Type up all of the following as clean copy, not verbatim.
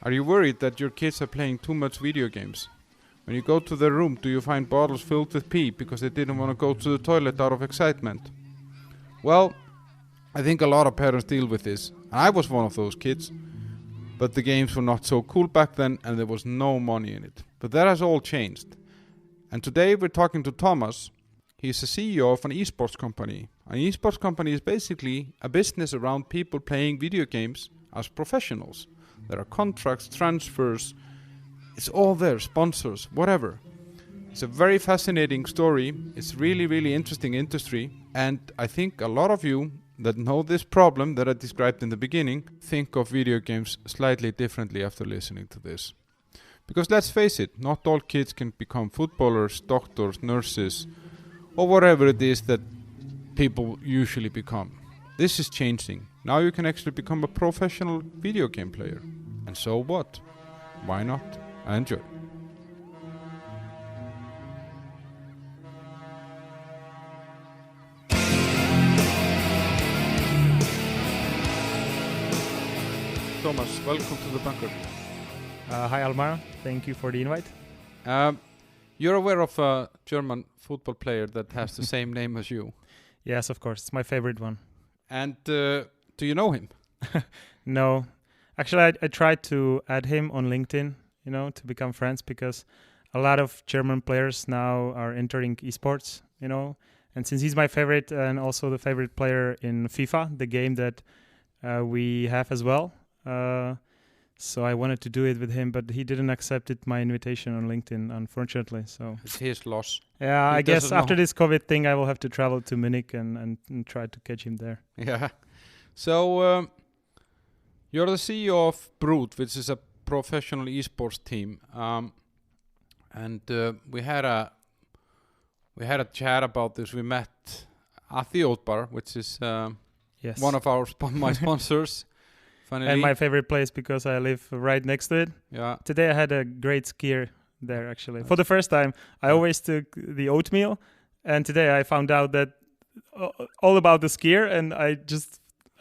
Are you worried that your kids are playing too much video games? When you go to their room, do you find bottles filled with pee because they didn't want to go to the toilet out of excitement? Well, I think a lot of parents deal with this. And I was one of those kids. But the games were not so cool back then and there was no money in it. But that has all changed. And today we're talking to Tomas. He's the CEO of an esports company. An esports company is basically a business around people playing video games as professionals. There are contracts, transfers, it's all there, sponsors, whatever. It's a very fascinating story. It's really, really interesting industry. And I think a lot of you that know this problem that I described in the beginning think of video games slightly differently after listening to this. Because let's face it, not all kids can become footballers, doctors, nurses, or whatever it is that people usually become. This is changing. Now you can actually become a professional video game player. And so what? Why not? Enjoy. Tomas, welcome to the bunker. Hi Almar, thank you for the invite. You're aware of a German football player that has the same name as you? Yes, of course, it's my favorite one. And do you know him? No, actually I tried to add him on LinkedIn, to become friends, because a lot of German players now are entering esports, and since he's my favorite and also the favorite player in FIFA, the game that we have as well, so I wanted to do it with him, but he didn't accept my invitation on LinkedIn, unfortunately. So it's his loss. Yeah, I guess after this COVID thing, I will have to travel to Munich and try to catch him there. Yeah. So you're the CEO of Brood, which is a professional esports team, and we had a chat about this. We met at the Old Bar, which is yes, one of our my sponsors. And my favorite place because I live right next to it. Yeah. Today I had a great skier there actually. For the first time, I always took the oatmeal, and today I found out that all about the skier, and I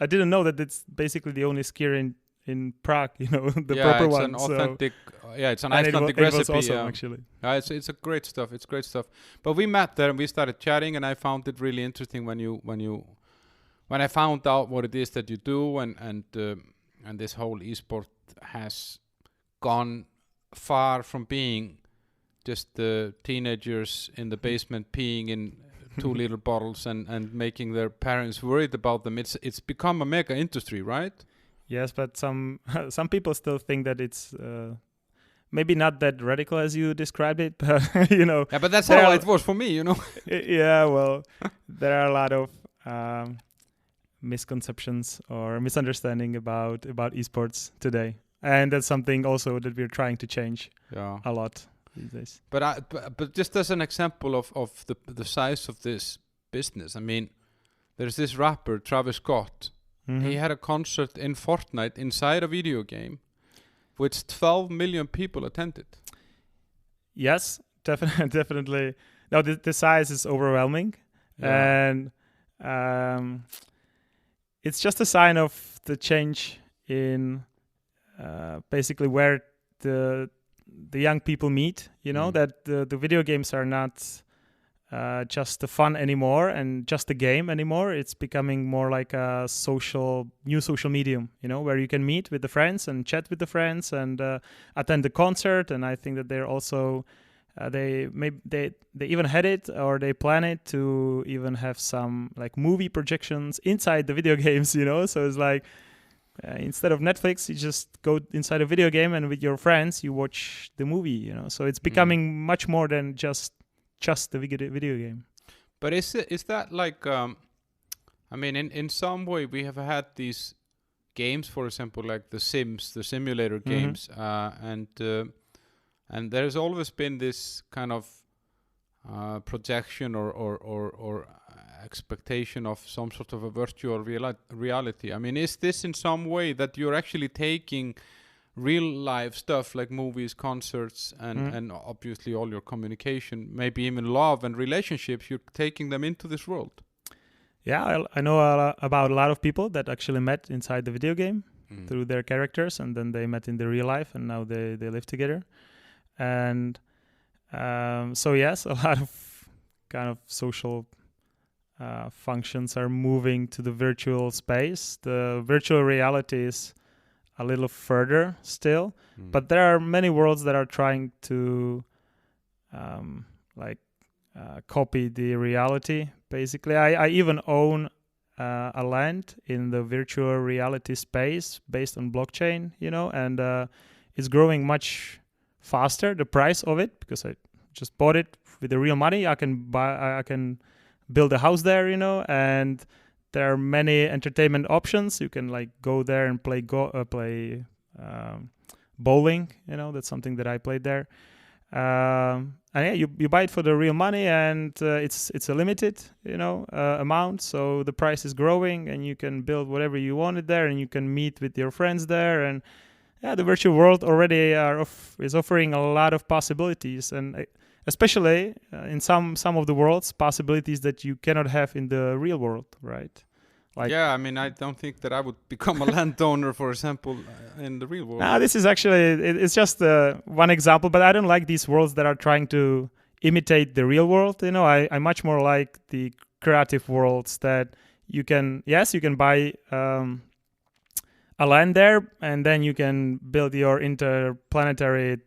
didn't know that it's basically the only skier in Prague, the proper one. An authentic, it's an and Icelandic it recipe. Was awesome, actually. It's a great stuff. It's great stuff. But we met there and we started chatting, and I found it really interesting when I found out what it is that you do, and this whole esport has gone far from being just the teenagers in the basement peeing in 2 liter bottles and making their parents worried about them. It's become a mega industry, right? Yes, but some people still think that it's maybe not that radical as you described it, but Yeah, but that's how it was for me, Yeah, well, there are a lot of misconceptions or misunderstanding about esports today, and that's something also that we're trying to change a lot these days. But just as an example of the size of this business, I mean, there's this rapper Travis Scott. Mm-hmm. He had a concert in Fortnite inside a video game, which 12 million people attended. Yes, definitely. No, the size is overwhelming, and it's just a sign of the change in basically where the young people meet, that the video games are not just the fun anymore and just the game anymore. It's becoming more like a new social medium, where you can meet with the friends and chat with the friends and attend the concert. And I think that they're also they even had it, or they plan it to even have some like movie projections inside the video games, so it's like instead of Netflix, you just go inside a video game and with your friends you watch the movie, so it's becoming much more than just the video game. But is that like I mean, in some way we have had these games, for example, like the Sims, the simulator games, and there's always been this kind of projection or expectation of some sort of a virtual reality. I mean, is this in some way that you're actually taking real life stuff like movies, concerts, and obviously all your communication, maybe even love and relationships, you're taking them into this world? Yeah, I know about a lot of people that actually met inside the video game. through their characters, and then they met in the real life, and now they live together. And so yes, a lot of kind of social functions are moving to the virtual space. The virtual reality is a little further still, but there are many worlds that are trying to copy the reality. Basically, I even own a land in the virtual reality space based on blockchain, and it's growing much faster, the price of it, because I just bought it with the real money. I can build a house there, and there are many entertainment options. You can go there and play bowling. That's something that I played there. And yeah, you buy it for the real money, and it's a limited amount. So the price is growing, and you can build whatever you wanted there, and you can meet with your friends there. And yeah, the virtual world already is offering a lot of possibilities, and especially in some of the worlds, possibilities that you cannot have in the real world, right? I mean, I don't think that I would become a landowner, for example, in the real world. Now, this is actually, it's just one example, but I don't like these worlds that are trying to imitate the real world. I much more like the creative worlds that you can buy a land there, and then you can build your interplanetary,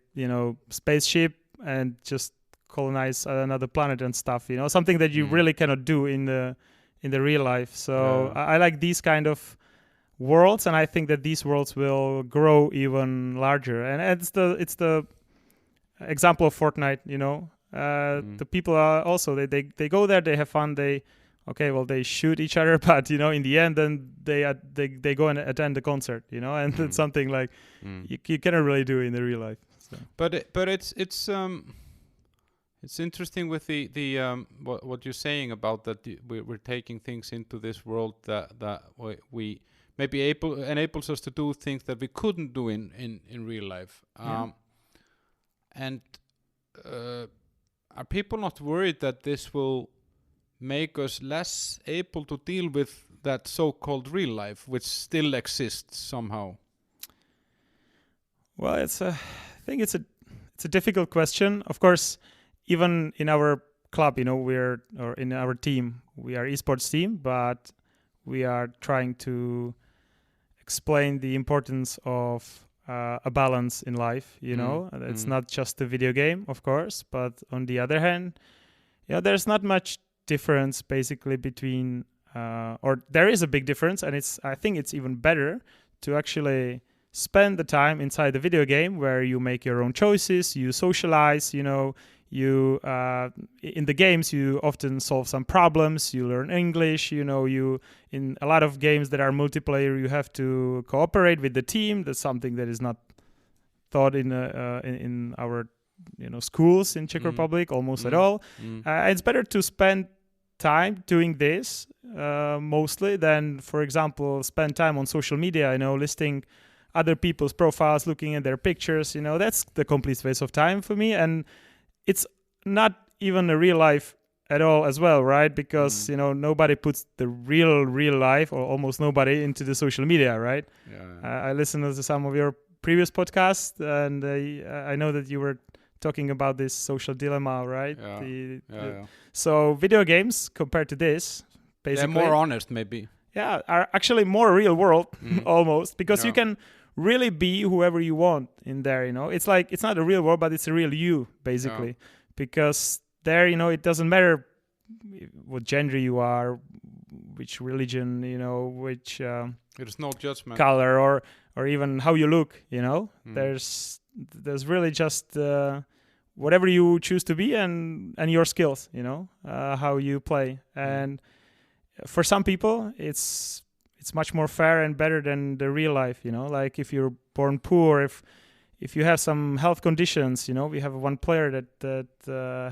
spaceship and just colonize another planet and stuff, something that you really cannot do in the real life. So I like these kind of worlds, and I think that these worlds will grow even larger. And it's the example of Fortnite. The people are also they go there, they have fun, they shoot each other, but in the end, then they go and attend the concert, and it's something like you cannot really do in the real life. So. But it's interesting with the what you're saying about that we're taking things into this world that we maybe enables us to do things that we couldn't do in real life. And are people not worried that this will make us less able to deal with that so-called real life, which still exists somehow? Well, I think it's a difficult question. Of course, even in our club, or in our team, we are esports team, but we are trying to explain the importance of a balance in life. It's not just a video game, of course, but on the other hand, there's not much difference basically between, or there is a big difference, and I think it's even better to actually spend the time inside the video game where you make your own choices, you socialize, you in the games you often solve some problems, you learn English, you in a lot of games that are multiplayer you have to cooperate with the team. That's something that is not taught in our schools in Czech Republic almost at all. It's better to spend time doing this mostly than, for example, spend time on social media, listing other people's profiles, looking at their pictures. That's the complete waste of time for me, and it's not even a real life at all as well, right? Because nobody puts the real life, or almost nobody, into the social media, right? I listened to some of your previous podcasts, and I know that you were talking about this social dilemma, right? So video games, compared to this, basically, they're more honest, maybe. Yeah, are actually more real world almost, because you can really be whoever you want in there. It's like, it's not a real world, but it's a real you, basically, because there, it doesn't matter what gender you are, which religion, which there's no judgment, color, or even how you look. There's really just whatever you choose to be, and your skills, how you play. And for some people, it's much more fair and better than the real life. Like if you're born poor, if you have some health conditions, we have one player that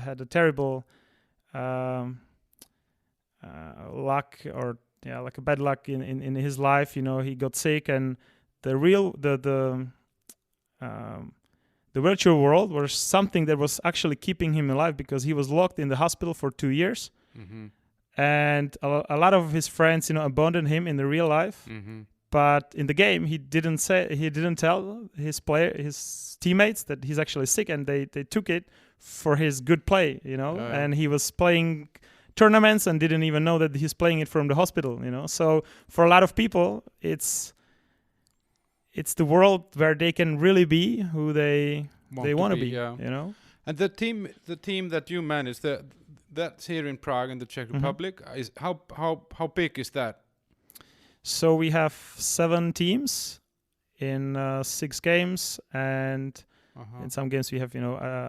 had a terrible luck, or like a bad luck in his life. He got sick, and the virtual world was something that was actually keeping him alive, because he was locked in the hospital for 2 years. And a lot of his friends, abandoned him in the real life. but in the game he didn't tell his teammates that he's actually sick, and they took it for his good play, and he was playing tournaments and didn't even know that he's playing it from the hospital, So for a lot of people, it's the world where they can really be who they want to be, And the team that you manage, that's here in Prague in the Czech Republic. Is how big is that? So we have 7 teams in 6 games, and in some games we have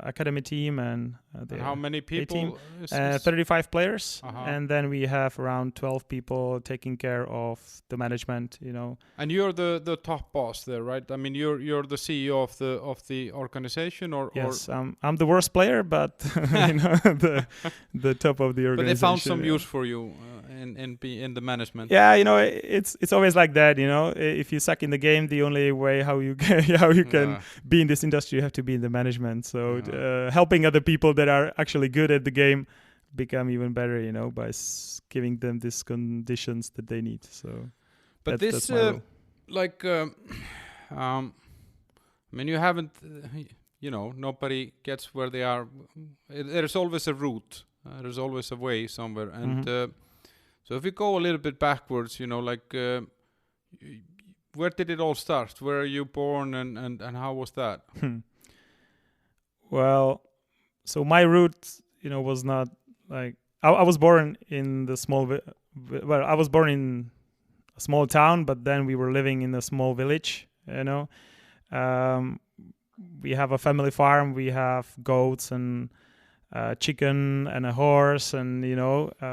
academy team, and how many people? 35 players, and then we have around 12 people taking care of the management. And you're the top boss there, right? I mean, you're the CEO of the organization, or yes, I'm the worst player, but the top of the organization. But they found some use for you in the management. Yeah, it's always like that. If you suck in the game, the only way how you can be in this industry, you have to be in the management. So helping other people that are actually good at the game become even better, by giving them these conditions that they need. So, but that's I mean, you haven't, nobody gets where they are. There's always a route. There's always a way somewhere, and so if we go a little bit backwards, where did it all start? Where are you born, and how was that? Well, so my route, was not like I was born in the I was born in a small town, but then we were living in a small village. We have a family farm. We have goats and chicken and a horse, and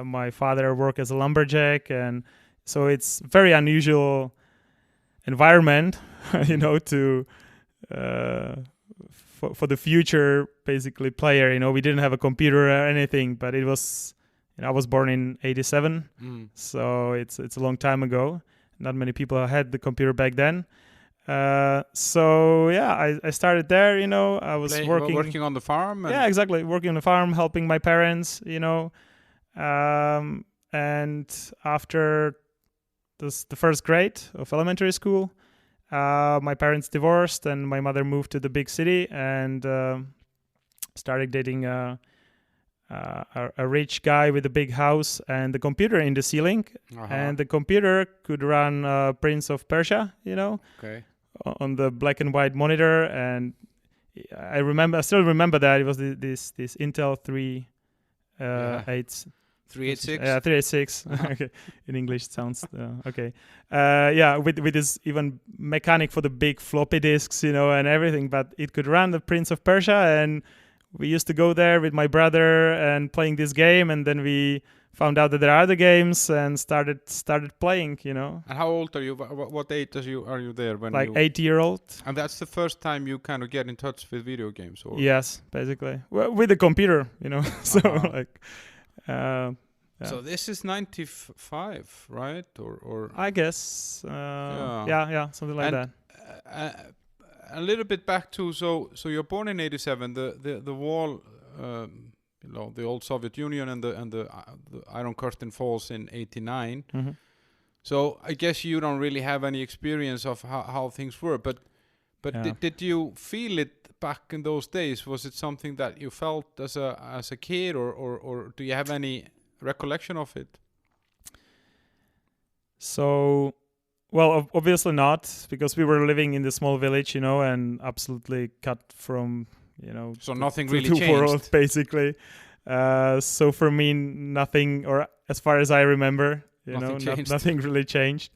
my father worked as a lumberjack, and so it's very unusual environment, to for the future basically player. We didn't have a computer or anything, but it was I was born in 87, so it's a long time ago. Not many people had the computer back then. So yeah, I started there. I was working on the farm. Yeah, exactly, working on the farm, helping my parents. And after the first grade of elementary school, my parents divorced, and my mother moved to the big city and started dating a rich guy with a big house and the computer in the ceiling. And the computer could run Prince of Persia, on the black and white monitor. And I still remember that it was this Intel 386. 386. Okay, in English it sounds okay. With this even mechanic for the big floppy disks, and everything. But it could run the Prince of Persia, and we used to go there with my brother and playing this game. And then we found out that there are other games and started playing. And how old are you? What age are you there? When like 8-year-old. And that's the first time you kind of get in touch with video games, or? Yes, basically. Well, with the computer, So like. So this is 95, right? Or I guess, something like that. A little bit back to so you're born in 87. The wall, the old Soviet Union, and the Iron Curtain falls in 89. So I guess you don't really have any experience of how things were, but did you feel it back in those days? Was it something that you felt as a kid, or do you have any recollection of it? So, well, obviously not, because we were living in the small village, and absolutely cut from, so nothing really two changed, worlds, basically. So for me, nothing, or as far as I remember, nothing really changed.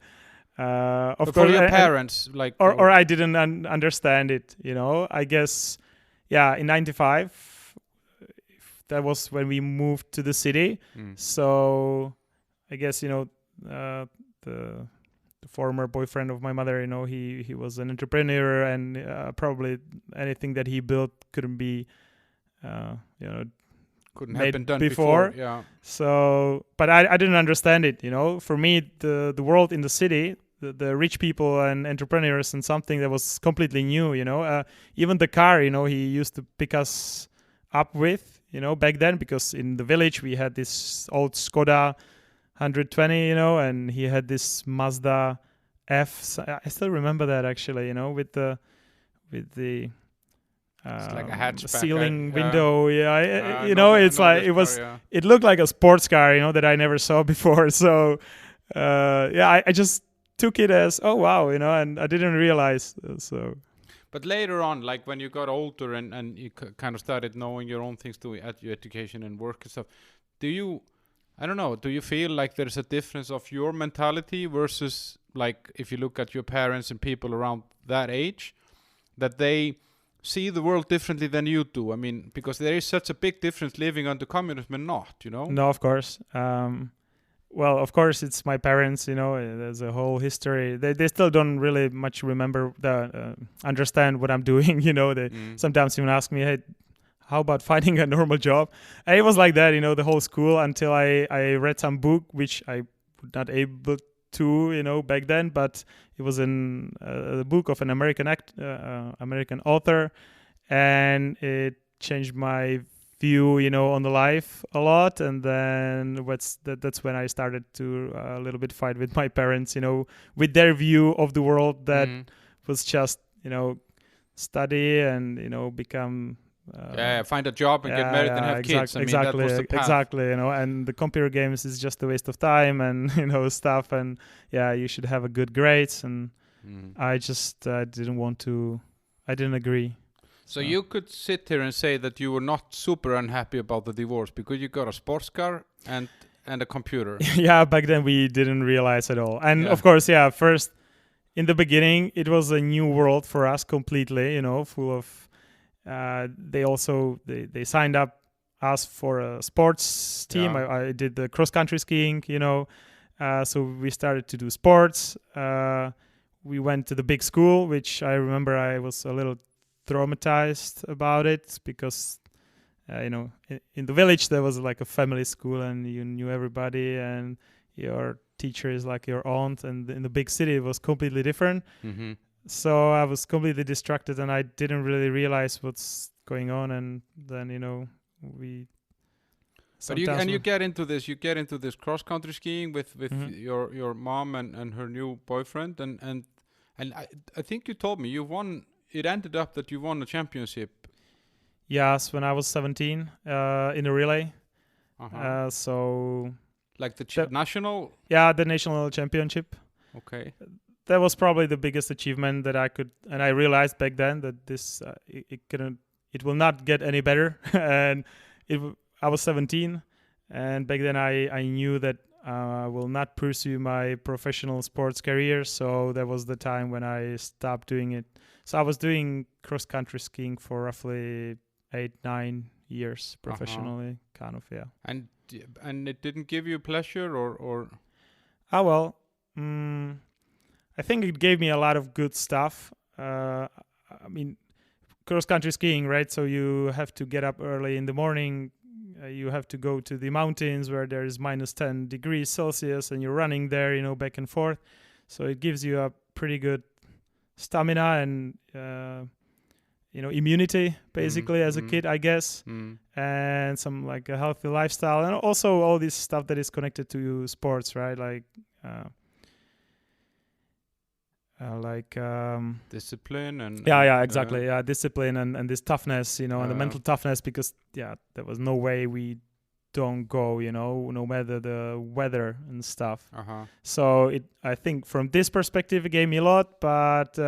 Of course, for your parents, or I didn't understand it. I guess, in 95, that was when we moved to the city. So I guess the former boyfriend of my mother, he was an entrepreneur, and probably anything that he built couldn't be, couldn't have been done before. Yeah. So, but I didn't understand it. For me, the world in the city, the rich people and entrepreneurs, and something that was completely new. Even the car, he used to pick us up with, back then, because in the village we had this old Skoda 120, and he had this Mazda I still remember that actually. With the It's like a hatchback, ceiling yeah. window. Yeah, it's like it was. Yeah. It looked like a sports car, that I never saw before. So, I just took it as, oh wow, and I didn't realize. So, But later on, like when you got older and you kind of started knowing your own things at your education and work and stuff, do you feel like there's a difference of your mentality versus like if you look at your parents and people around that age, that they see the world differently than you do? I mean, because there is such a big difference living under communism and not, No, of course. Well, of course, it's my parents. There's a whole history. They still don't really much remember understand what I'm doing. They sometimes even ask me, "Hey, how about finding a normal job?" And it was like that, the whole school until I read some book which I was not able to, back then, but it was in a book of an American author, and it changed my view, on the life a lot. And then that's when I started to a little bit fight with my parents, with their view of the world that was just, study and, become find a job and get married and have kids. I mean, that was the path. Exactly, and the computer games is just a waste of time and, stuff. And you should have a good grades. And I just I didn't agree. So you could sit here and say that you were not super unhappy about the divorce because you got a sports car and a computer. Yeah, back then we didn't realize at all. And of course, first in the beginning, it was a new world for us completely, full of, they signed up us for a sports team. Yeah. I did the cross-country skiing, so we started to do sports. We went to the big school, which I remember I was a little traumatized about it because, in the village there was like a family school and you knew everybody and your teacher is like your aunt, and in the big city it was completely different. So I was completely distracted and I didn't really realize what's going on. And then, we... But you get into this cross-country skiing with your mom and her new boyfriend, and I think you told me it ended up that you won a championship. Yes, when I was 17 in a relay. Like the national? Yeah, the national championship. Okay. That was probably the biggest achievement that I could, and I realized back then that this it will not get any better. And I was 17, and back then I knew that I will not pursue my professional sports career. So that was the time when I stopped doing it. So I was doing cross-country skiing for roughly 8-9 years professionally, kind of, yeah. And it didn't give you pleasure or? I think it gave me a lot of good stuff. I mean, cross-country skiing, right? So you have to get up early in the morning. You have to go to the mountains where there is minus 10 degrees Celsius and you're running there, back and forth. So it gives you a pretty good stamina and, immunity, basically, as a kid, I guess. And some like a healthy lifestyle. And also all this stuff that is connected to sports, right? Like discipline and exactly, discipline and this toughness, and the mental toughness, because there was no way we don't go, no matter the weather and stuff. So I think from this perspective it gave me a lot, but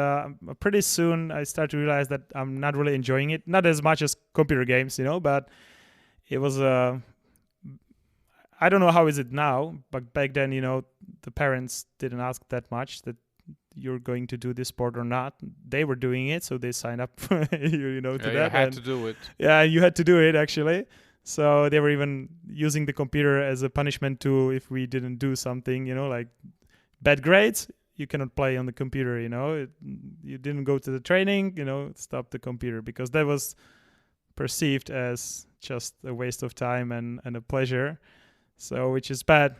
pretty soon I started to realize that I'm not really enjoying it, not as much as computer games, but it was I don't know how is it now, but back then, the parents didn't ask that much that you're going to do this sport or not. They were doing it, so they signed up to that. You had to do it. Yeah, you had to do it, actually. So they were even using the computer as a punishment tool if we didn't do something, like bad grades. You cannot play on the computer, you didn't go to the training, stop the computer, because that was perceived as just a waste of time and a pleasure. So, which is bad,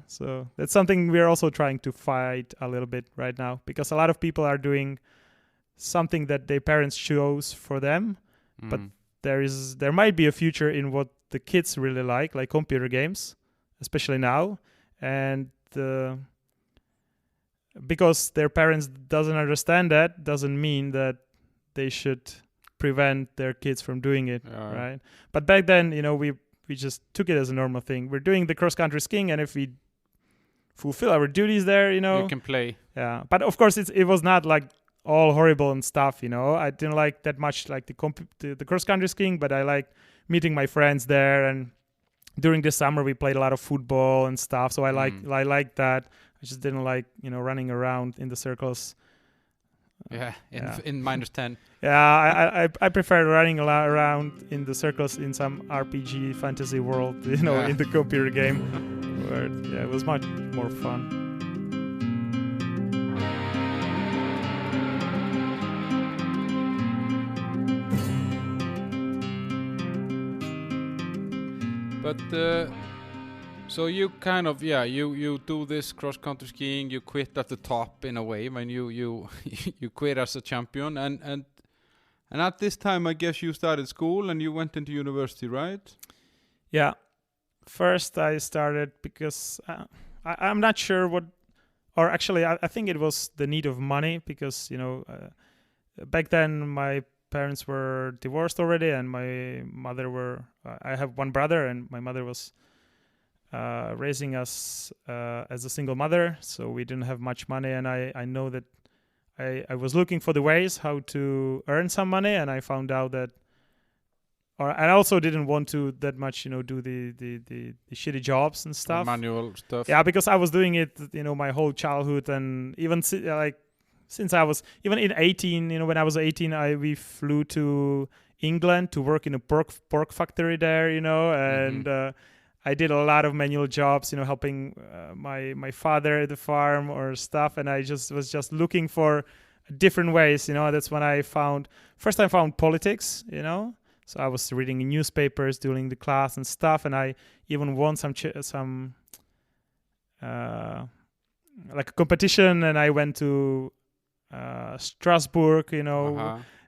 So that's something we're also trying to fight a little bit right now, because a lot of people are doing something that their parents chose for them, but there might be a future in what the kids really like computer games, especially now. And because their parents doesn't understand that doesn't mean that they should prevent their kids from doing it, right? But back then, we just took it as a normal thing. We're doing the cross-country skiing, and if we fulfill our duties there, you can play. Yeah, but of course it was not like all horrible and stuff, I didn't like that much like the cross-country skiing, but I liked meeting my friends there, and during the summer we played a lot of football and stuff, so I liked that. I just didn't like running around in the circles. In -10. Yeah, I prefer running around in the circles in some RPG fantasy world, in the computer game, where it was much more fun. But so you kind of you do this cross country skiing. You quit at the top in a way when you quit as a champion, and at this time I guess you started school and you went into university, right? Yeah, first I started because I'm not sure what, or actually I think it was the need of money, because back then my parents were divorced already, and my mother I have one brother, and my mother was raising us as a single mother, so we didn't have much money, and I know that I was looking for the ways how to earn some money, and I found out that, I also didn't want to that much do the shitty jobs and stuff, manual stuff. Yeah, because I was doing it my whole childhood, and even since I was even in 18, when I was 18, we flew to England to work in a pork factory there, and I did a lot of manual jobs, helping my father at the farm or stuff, and I was just looking for different ways, That's when I found politics, So I was reading newspapers during the class and stuff, and I even won some like a competition, and I went to Strasbourg,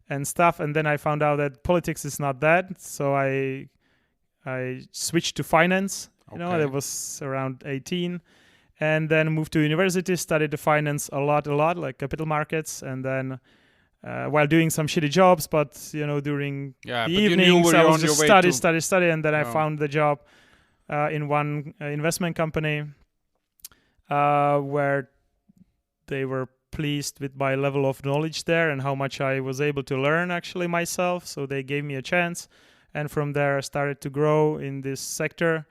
and stuff, and then I found out that politics is not that, so I switched to finance. That was around 18, and then moved to university, studied the finance a lot, like capital markets, and then while doing some shitty jobs, but during the evenings I was just study, and then I found the job in one investment company where they were pleased with my level of knowledge there and how much I was able to learn actually myself, so they gave me a chance, and from there I started to grow in this sector.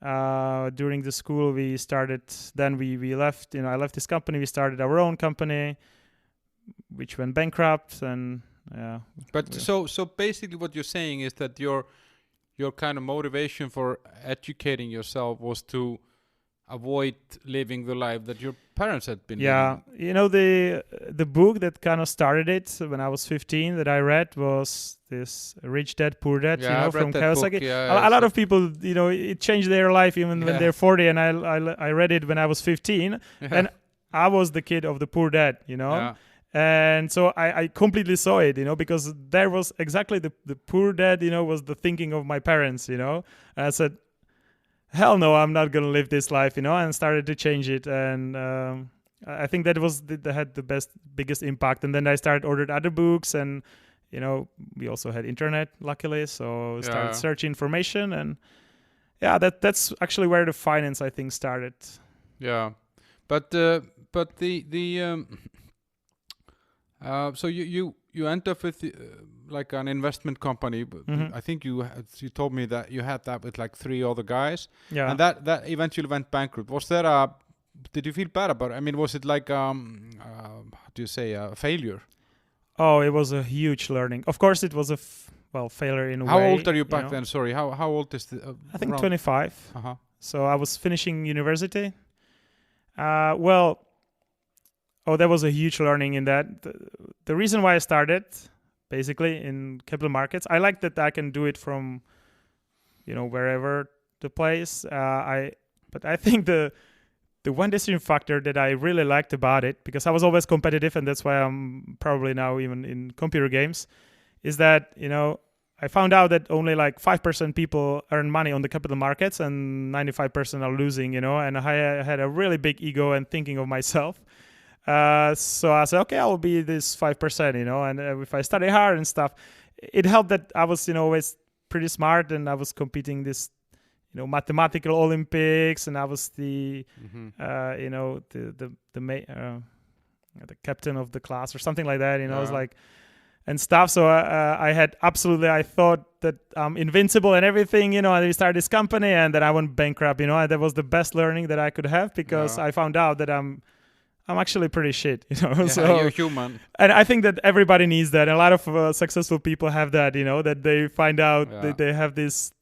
During the school we left, I left this company, we started our own company which went bankrupt, and so basically what you're saying is that your kind of motivation for educating yourself was to avoid living the life that your parents had been living. The book that kind of started it when I was 15 that I read was this Rich Dad Poor Dad, from Kiyosaki. A lot of people, it changed their life even when they're 40, and I read it when I was 15, and I was the kid of the poor dad, And so I completely saw it, because there was exactly the poor dad, was the thinking of my parents, And I said, hell no, I'm not going to live this life, and started to change it. And I think that had the biggest impact. And then I ordered other books, and, we also had internet, luckily. So started searching information, and that's actually where the finance, I think, started. Yeah. But the so you end up with like an investment company. I think you told me that you had that with like 3 other guys. Yeah. And that eventually went bankrupt. Was there did you feel bad about it? I mean, was it like how do you say a failure? Oh, it was a huge learning. Of course, it was a failure in a way. How old are you back then? Sorry, how old is the? I think 25. So I was finishing university. That was a huge learning in that. The reason why I started, basically, in capital markets, I like that I can do it from, wherever the place. But I think the one decision factor that I really liked about it, because I was always competitive, and that's why I'm probably now even in computer games, is that, I found out that only like 5% people earn money on the capital markets and 95% are losing, and I had a really big ego and thinking of myself. So I said, okay, I will be this 5%, and if I study hard and stuff, it helped that I was, always pretty smart, and I was competing this, mathematical Olympics, and I was the, the captain of the class or something like that, it was like, and stuff. So I thought that I'm invincible and everything, and we started this company, and then I went bankrupt, and that was the best learning that I could have, because I found out that I'm actually pretty shit, So you're human. And I think that everybody needs that. A lot of successful people have that, that they find out that they have this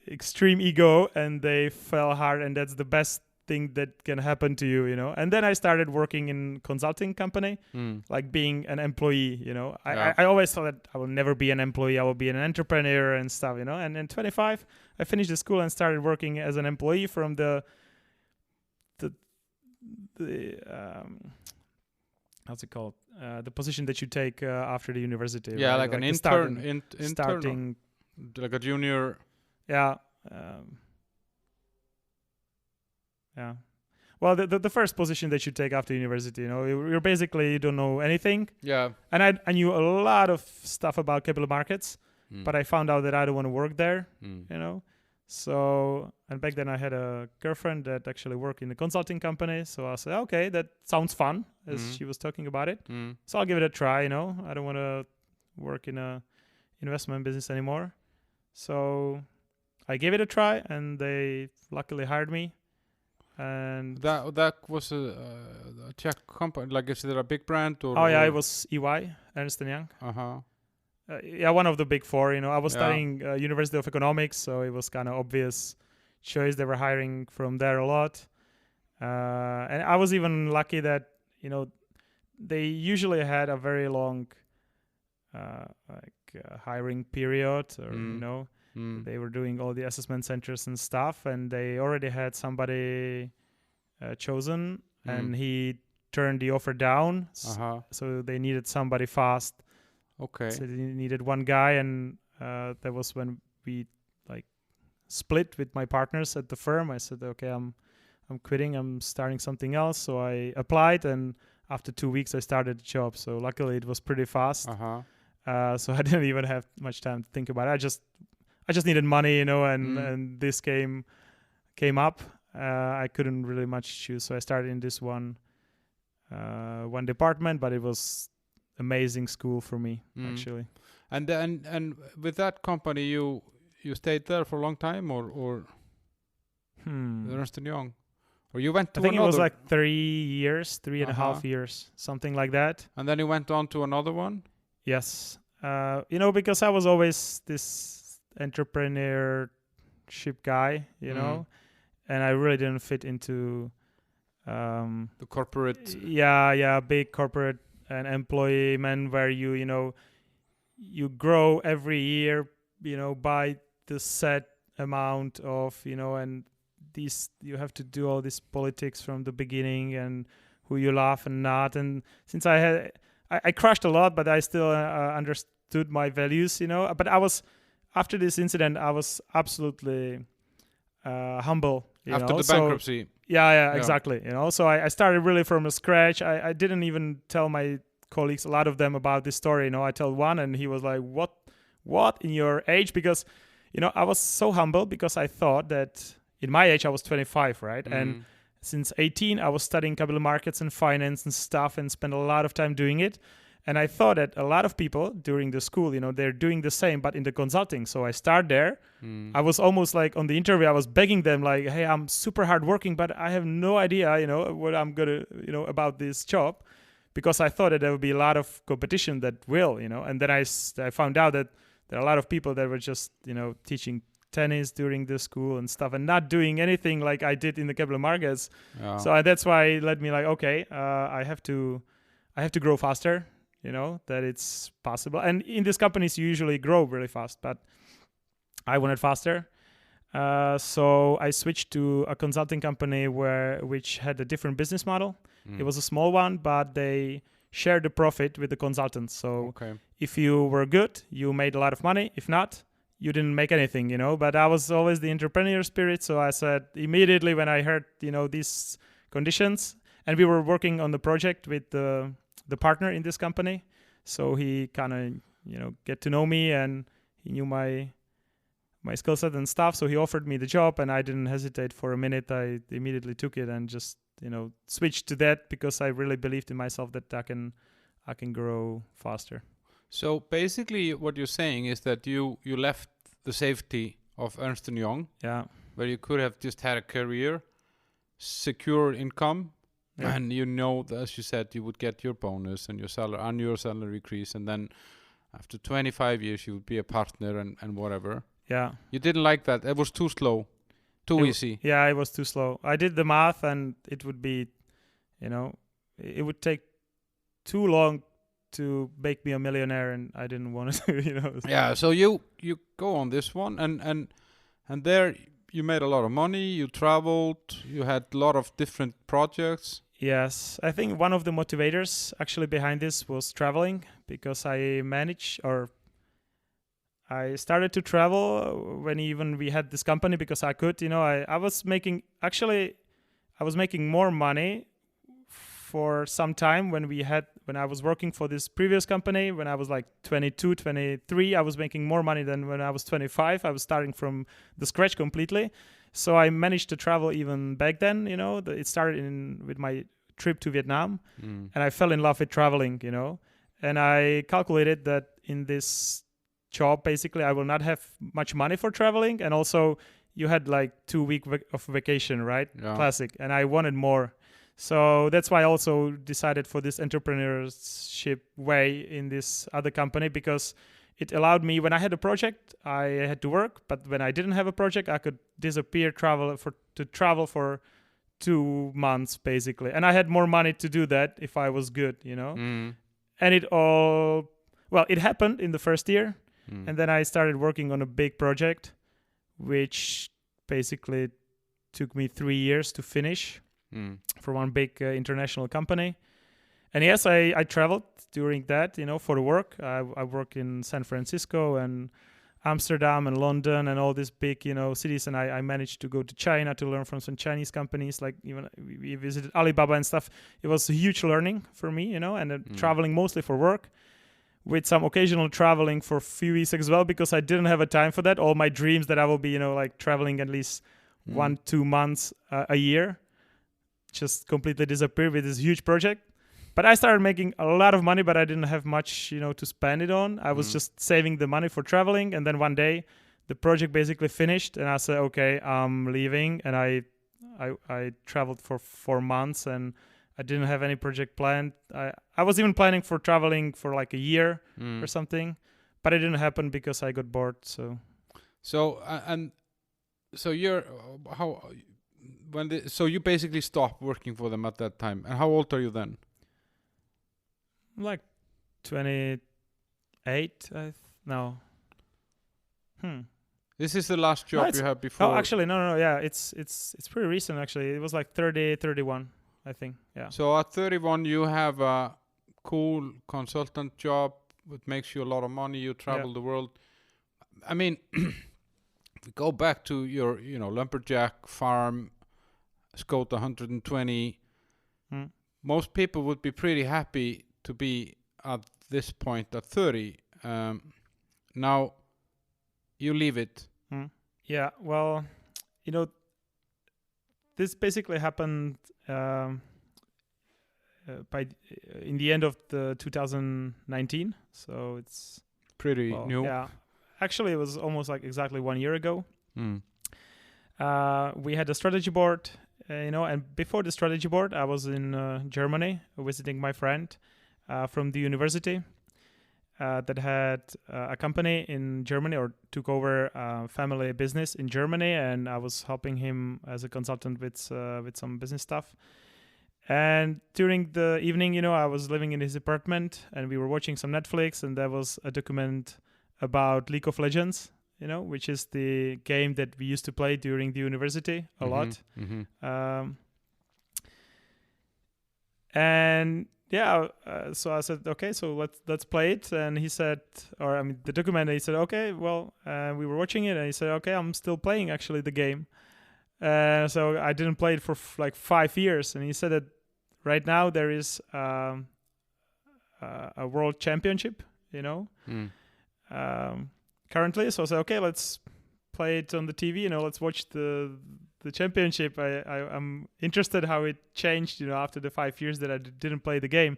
extreme ego, and they fail hard, and that's the best thing that can happen to you, And then I started working in consulting company, like being an employee, I always thought that I will never be an employee. I will be an entrepreneur and stuff, And in 25, I finished the school and started working as an employee from the how's it called? The position that you take after the university. Yeah, right? like an intern. Starting, like a junior. Yeah. Yeah. Well, the first position that you take after university, you're basically, you don't know anything. Yeah. And I knew a lot of stuff about capital markets, but I found out that I don't want to work there, So, and back then I had a girlfriend that actually worked in a consulting company. So I said, okay, that sounds fun, as she was talking about it. So I'll give it a try, I don't want to work in a investment business anymore. So I gave it a try, and they luckily hired me. And that was a Czech company. Like, is it a big brand? It was EY, Ernst & Young. One of the big four. I was studying University of Economics, so it was kind of obvious choice. They were hiring from there a lot, and I was even lucky that they usually had a very long hiring period, or they were doing all the assessment centers and stuff, and they already had somebody chosen, and he turned the offer down. So they needed somebody fast. Okay. So they needed one guy, and that was when we split with my partners at the firm. I said, okay, I'm quitting. I'm starting something else. So I applied, and after 2 weeks, I started the job. So luckily, it was pretty fast. So I didn't even have much time to think about it. I just needed money, and this came up. I couldn't really much choose, so I started in this one department, but it was amazing school for me, actually. And with that company, you stayed there for a long time, or Ernst & Young, or you went to I think another? It was like 3 years, 3.5 years, something like that. And then you went on to another one? Yes. Because I was always this entrepreneurship guy, and I really didn't fit into the corporate. Big corporate and employment where you grow every year, by the set amount of, and these, you have to do all this politics from the beginning, and who you love and not. And since I crashed a lot, but I still understood my values, But after this incident, I was absolutely humble. After the bankruptcy. Yeah, exactly. So I started really from scratch. I didn't even tell my colleagues, a lot of them, about this story. I told one, and he was like, what in your age? Because, I was so humble, because I thought that in my age, I was 25, right? And since 18, I was studying capital markets and finance and stuff, and spent a lot of time doing it. And I thought that a lot of people during the school, they're doing the same, but in the consulting. So I start there. I was almost like on the interview, I was begging them like, hey, I'm super hardworking, but I have no idea, what I'm going to, about this job, because I thought that there would be a lot of competition that will, and then I found out that there are a lot of people that were just, teaching tennis during the school and stuff, and not doing anything like I did in the capital markets. So that's why it led me like, okay, I have to grow faster. That it's possible. And in these companies, you usually grow really fast, but I wanted faster. So I switched to a consulting company which had a different business model. It was a small one, but they shared the profit with the consultants. So if you were good, you made a lot of money. If not, you didn't make anything, But I was always the entrepreneur spirit. So I said immediately when I heard, these conditions, and we were working on the project with the partner in this company. So he kind of get to know me, and he knew my skill set and stuff. So he offered me the job, and I didn't hesitate for a minute. I immediately took it and just switched to that because I really believed in myself that I can grow faster. So basically what you're saying is that you left the safety of Ernst & Young, where you could have just had a career, secure income, and as you said, you would get your bonus and your annual salary increase, and then after 25 years you would be a partner and whatever. Yeah. You didn't like that. It was too slow, easy. Yeah, it was too slow. I did the math, and it would be, it would take too long to make me a millionaire, and I didn't want to, Yeah, so you go on this one, and there you made a lot of money, you traveled, you had a lot of different projects. Yes, I think one of the motivators actually behind this was traveling, because I started to travel when we had this company, because I could, I was making more money for some time when I was working for this previous company. When I was like 22, 23, I was making more money than when I was 25. I was starting from the scratch completely. So I managed to travel even back then, it started with my trip to Vietnam, and I fell in love with traveling, and I calculated that in this job, basically, I will not have much money for traveling, and also you had like 2 weeks of vacation, right? Yeah. Classic. And I wanted more. So that's why I also decided for this entrepreneurship way in this other company, because it allowed me, when I had a project, I had to work, but when I didn't have a project, I could disappear, travel for 2 months, basically. And I had more money to do that if I was good, And it happened in the first year. And then I started working on a big project, which basically took me 3 years to finish for one big international company. And yes, I traveled during that, for the work. I worked in San Francisco and Amsterdam and London and all these big, cities. And I managed to go to China to learn from some Chinese companies. Like even we visited Alibaba and stuff. It was a huge learning for me, and traveling mostly for work, with some occasional traveling for a few weeks as well, because I didn't have a time for that. All my dreams that I will be, like traveling at least 1-2 months a year just completely disappeared with this huge project. But I started making a lot of money, but I didn't have much, to spend it on. I was just saving the money for traveling. And then one day the project basically finished, and I said, okay, I'm leaving. And I traveled for 4 months, and I didn't have any project planned. I was even planning for traveling for like a year or something, but it didn't happen because I got bored. So you basically stopped working for them at that time. And how old are you then? Like 28. No. This is the last job you had before. Oh, actually, no. Yeah, it's pretty recent. Actually, it was like 30, 31. I think, yeah. So at 31, you have a cool consultant job that makes you a lot of money. You travel the world. I mean, if we go back to your, lumberjack farm, Skoda 120, most people would be pretty happy to be at this point at 30. Now, you leave it. Yeah, well, this basically happened in the end of the 2019, so it's pretty new. Yeah, actually, it was almost like exactly 1 year ago. We had a strategy board, and before the strategy board, I was in Germany visiting my friend from the university that had a company in Germany, or took over a family business in Germany, and I was helping him as a consultant with some business stuff. And during the evening, I was living in his apartment, and we were watching some Netflix, and there was a document about League of Legends, which is the game that we used to play during the university a lot. And yeah, so I said, okay, so let's play it. And he said, the document, he said, okay, well, we were watching it, and he said, okay, I'm still playing actually the game. So I didn't play it for like 5 years. And he said that right now there is a world championship, currently. So I said, okay, let's play it on the TV. Let's watch the championship. I'm interested how it changed, after the 5 years that I didn't play the game.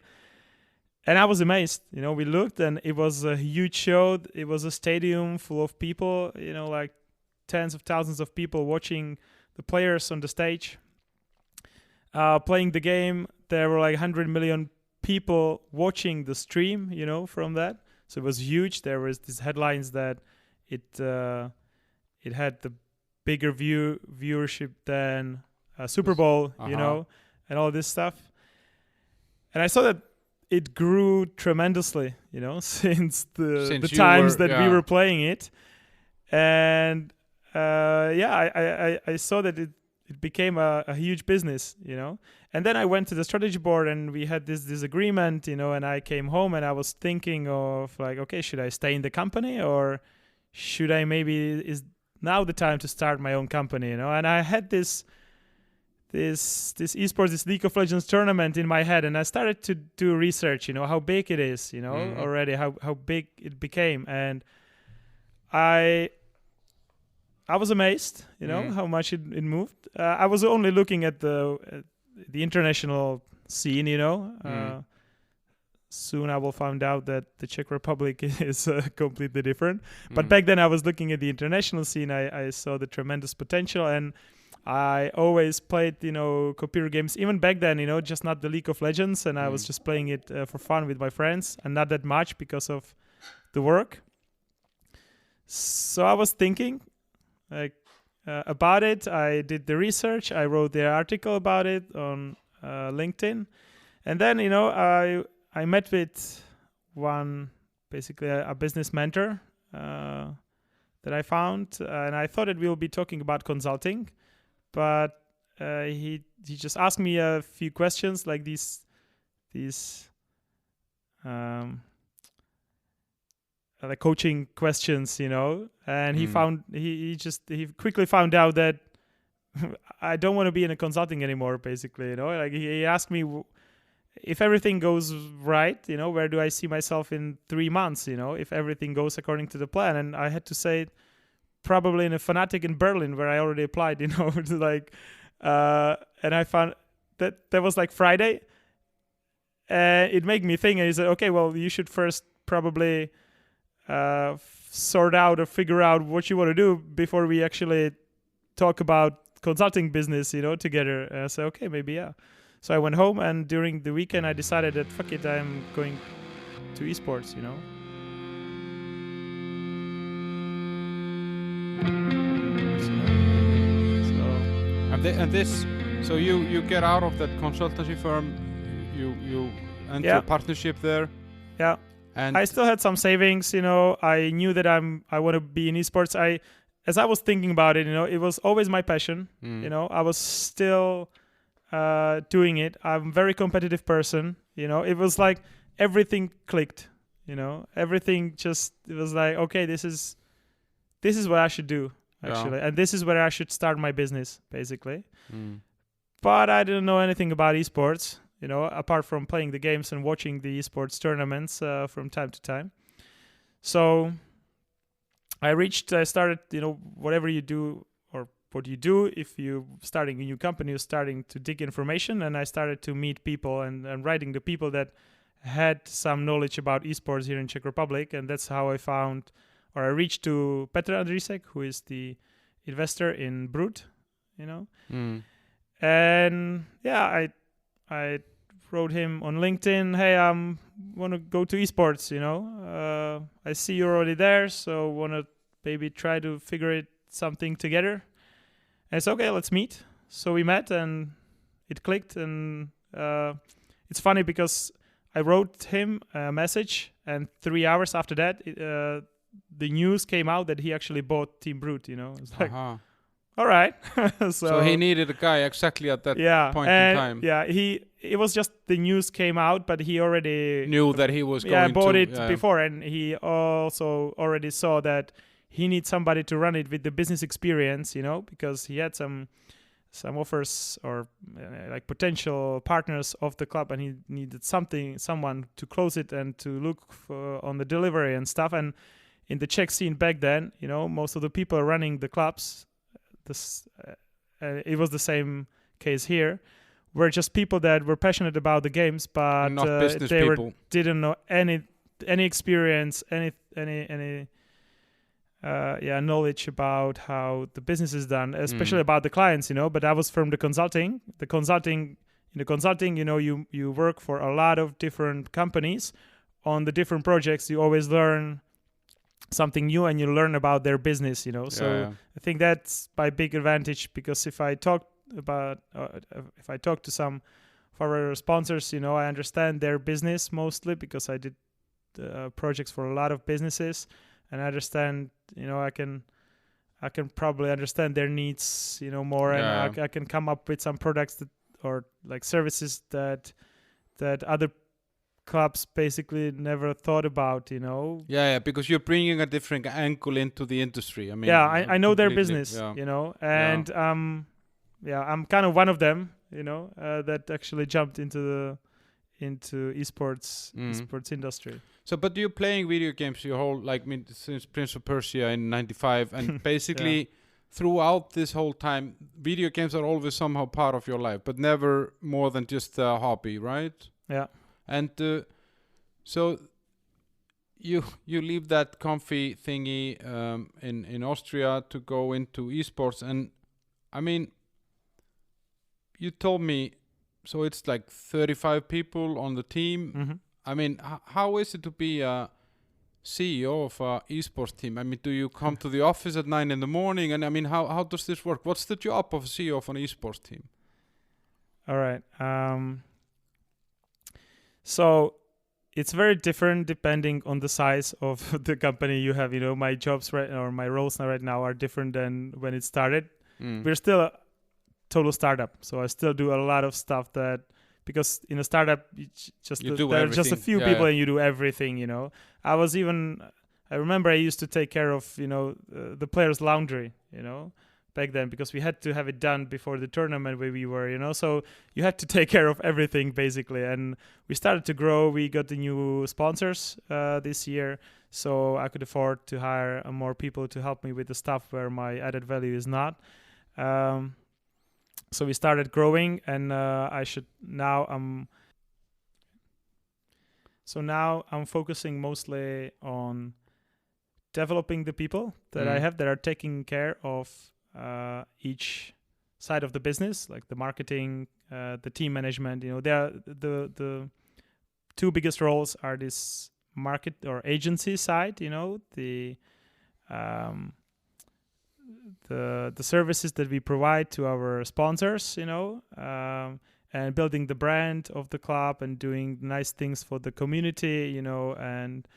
And I was amazed. We looked, and it was a huge show. It was a stadium full of people, like tens of thousands of people watching the players on the stage. Playing the game, there were like 100 million people watching the stream, from that. So it was huge. There was these headlines that it had the bigger viewership than Super Bowl, and all this stuff. And I saw that it grew tremendously, since the times that we were playing it. And I saw that it became a huge business, And then I went to the strategy board, and we had this disagreement, and I came home and I was thinking of like, okay, should I stay in the company, or should I is now the time to start my own company, And I had this esports, this League of Legends tournament in my head, and I started to do research, how big it is, already, how big it became. And I was amazed, how much it moved. I was only looking at the international scene, Soon I will find out that the Czech Republic is completely different. But back then I was looking at the international scene. I saw the tremendous potential, and I always played, computer games, even back then, just not the League of Legends. And I was just playing it for fun with my friends, and not that much because of the work. So I was thinking about it. I did the research. I wrote the article about it on LinkedIn. And then, I met with basically a business mentor that I found. And I thought that we'll be talking about consulting. But he just asked me a few questions, like these like coaching questions, and he quickly found out that I don't want to be in a consulting anymore, basically, like he asked me if everything goes right, where do I see myself in 3 months, if everything goes according to the plan. And I had to say probably in a Fnatic in Berlin, where I already applied, and I found that was like Friday, and it made me think, and he said, okay, well, you should first probably sort out or figure out what you want to do before we actually talk about consulting business, together. And I said, okay, maybe, yeah. So I went home, and during the weekend I decided that fuck it, I'm going to esports, So you get out of that consultancy firm, you enter a partnership there. Yeah. And I still had some savings, I knew that I want to be in esports. As I was thinking about it, it was always my passion. I was still doing it. I'm a very competitive person. It was like everything clicked. Everything it was like, okay, this is what I should do actually, and this is where I should start my business, basically. But I didn't know anything about esports. Apart from playing the games and watching the esports tournaments from time to time. So I started, whatever you do or what you do, if you're starting a new company, you're starting to dig information. And I started to meet people and writing the people that had some knowledge about esports here in Czech Republic. And that's how I reached to Petr Andrisek, who is the investor in Brut, And yeah, I wrote him on LinkedIn, hey, I want to go to esports, I see you're already there, so want to maybe try to figure something together. And it's okay, let's meet. So we met, and it clicked. And it's funny because I wrote him a message, and 3 hours after that, the news came out that he actually bought Team Brut, It's like, all right. So he needed a guy exactly at that point in time. Yeah, it was just the news came out, but he already knew that he was going to... bought it before, and he also already saw that he needs somebody to run it with the business experience, because he had some some offers or like potential partners of the club, and he needed someone to close it and to look on the delivery and stuff. And in the Czech scene back then, most of the people running the clubs, it was the same case here, were just people that were passionate about the games, but not business they people. didn't know any experience, any knowledge about how the business is done, especially about the clients, But I was from the consulting. In the consulting, you work for a lot of different companies on the different projects. You always learn something new, and you learn about their business, So I think that's my big advantage, because if I talk to some of our sponsors, I understand their business mostly, because I did projects for a lot of businesses, and I understand, I can probably understand their needs, more, and I can come up with some products or like services that other clubs basically never thought about, because you're bringing a different angle into the industry. I mean, I know their business, and I'm kind of one of them, that actually jumped into esports industry. So, but you're playing video games your whole, since Prince of Persia in '95, and basically throughout this whole time, video games are always somehow part of your life, but never more than just a hobby, right? Yeah. And so you leave that comfy thingy in Austria to go into esports, and I mean, you told me, so it's like 35 people on the team. Mm-hmm. I mean, how is it to be a CEO of a esports team? I mean, do you come to the office at 9 a.m? And I mean, how does this work? What's the job of a CEO of an esports team? All right. So it's very different depending on the size of the company you have. My jobs my roles right now are different than when it started. We're still a total startup, so I still do a lot of stuff because in a startup there are just a few people and you do everything. I remember I used to take care of the players' laundry, back then, because we had to have it done before the tournament where we were, so you had to take care of everything basically. And we started to grow. We got the new sponsors this year, so I could afford to hire more people to help me with the stuff where my added value is not. So we started growing, and now I'm focusing mostly on developing the people that I have that are taking care of each side of the business, like the marketing, the team management. The two biggest roles are this market or agency side, the services that we provide to our sponsors, and building the brand of the club and doing nice things for the community, and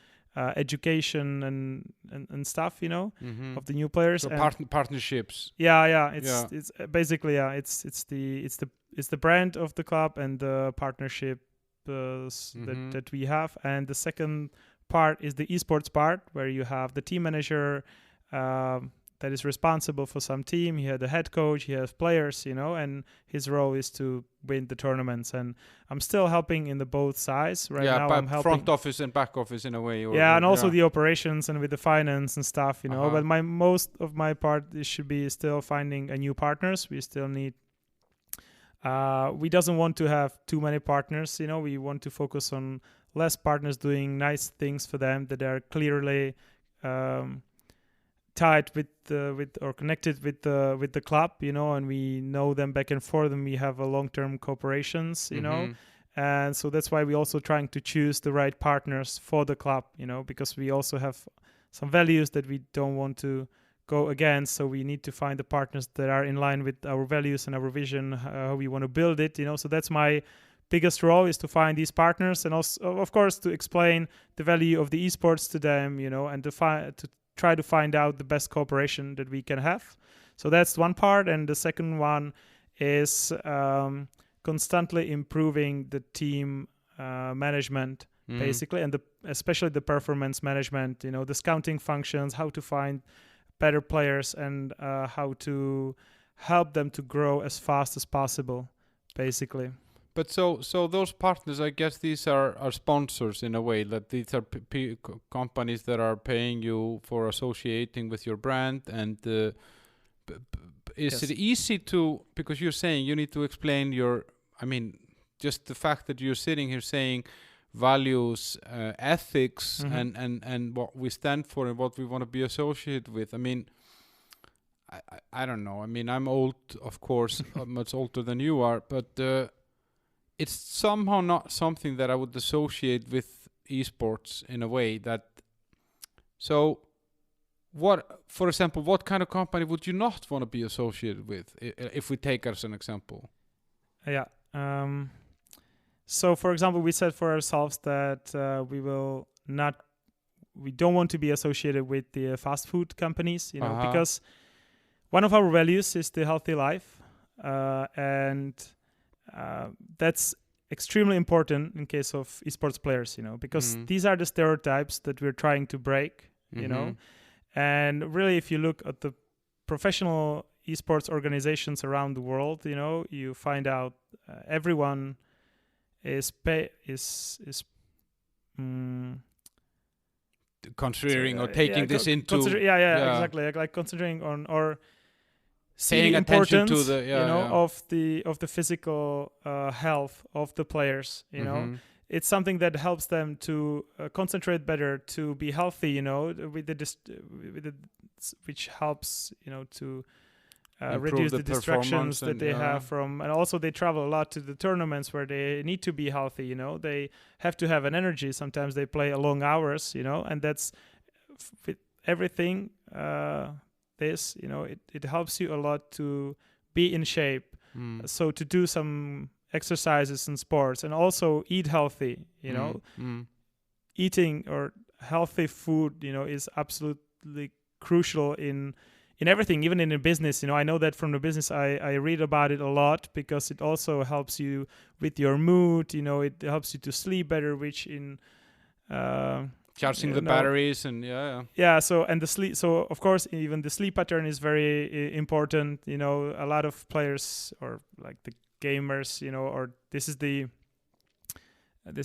education and stuff, of the new players. So partnerships. It's basically it's the brand of the club and the partnership that we have. And the second part is the esports part, where you have the team manager that is responsible for some team. He had the head coach, he has players, and his role is to win the tournaments. And I'm still helping in the both sides right now. I'm helping front office and back office in a way. And also the operations and with the finance and stuff, But most of my part should be still finding a new partners. We still need. We doesn't want to have too many partners. We want to focus on less partners doing nice things for them that are clearly. Tied with or connected with the club, and we know them back and forth, and we have a long-term cooperations, and so that's why we're also trying to choose the right partners for the club, because we also have some values that we don't want to go against, so we need to find the partners that are in line with our values and our vision, how we want to build it, so that's my biggest role, is to find these partners, and also, of course, to explain the value of the esports to them, and to try to find out the best cooperation that we can have. So that's one part. And the second one is constantly improving the team management, basically, and especially the performance management, the scouting functions, how to find better players, and how help them to grow as fast as possible, basically. But so those partners, I guess these are sponsors in a way, that these are companies that are paying you for associating with your brand. And is it easy to, because you're saying you need to explain just the fact that you're sitting here saying values, ethics, and what we stand for and what we want to be associated with. I mean, I don't know. I mean, I'm old, of course, much older than you are, but it's somehow not something that I would associate with esports in a way that. So, for example, what kind of company would you not want to be associated with, if we take as an example? Yeah. So, for example, we said for ourselves that we don't want to be associated with the fast food companies, because one of our values is the healthy life, and that's extremely important in case of esports players, because these are the stereotypes that we're trying to break, and really, if you look at the professional esports organizations around the world, you find out everyone is considering or taking this into exactly, like considering on or seeing attention importance to the of the physical health of the players. It's something that helps them to concentrate better, to be healthy, which helps to reduce the distractions that they have from, and also they travel a lot to the tournaments where they need to be healthy. They have to have an energy. Sometimes they play long hours, and that's with everything. It helps you a lot to be in shape. So to do some exercises and sports, and also eat healthy. Eating or healthy food, is absolutely crucial in everything, even in a business. I know that from the business, I read about it a lot, because it also helps you with your mood. It helps you to sleep better, which in charging the batteries and So and the sleep. So of course, even the sleep pattern is very important. A lot of players, or like the gamers, or this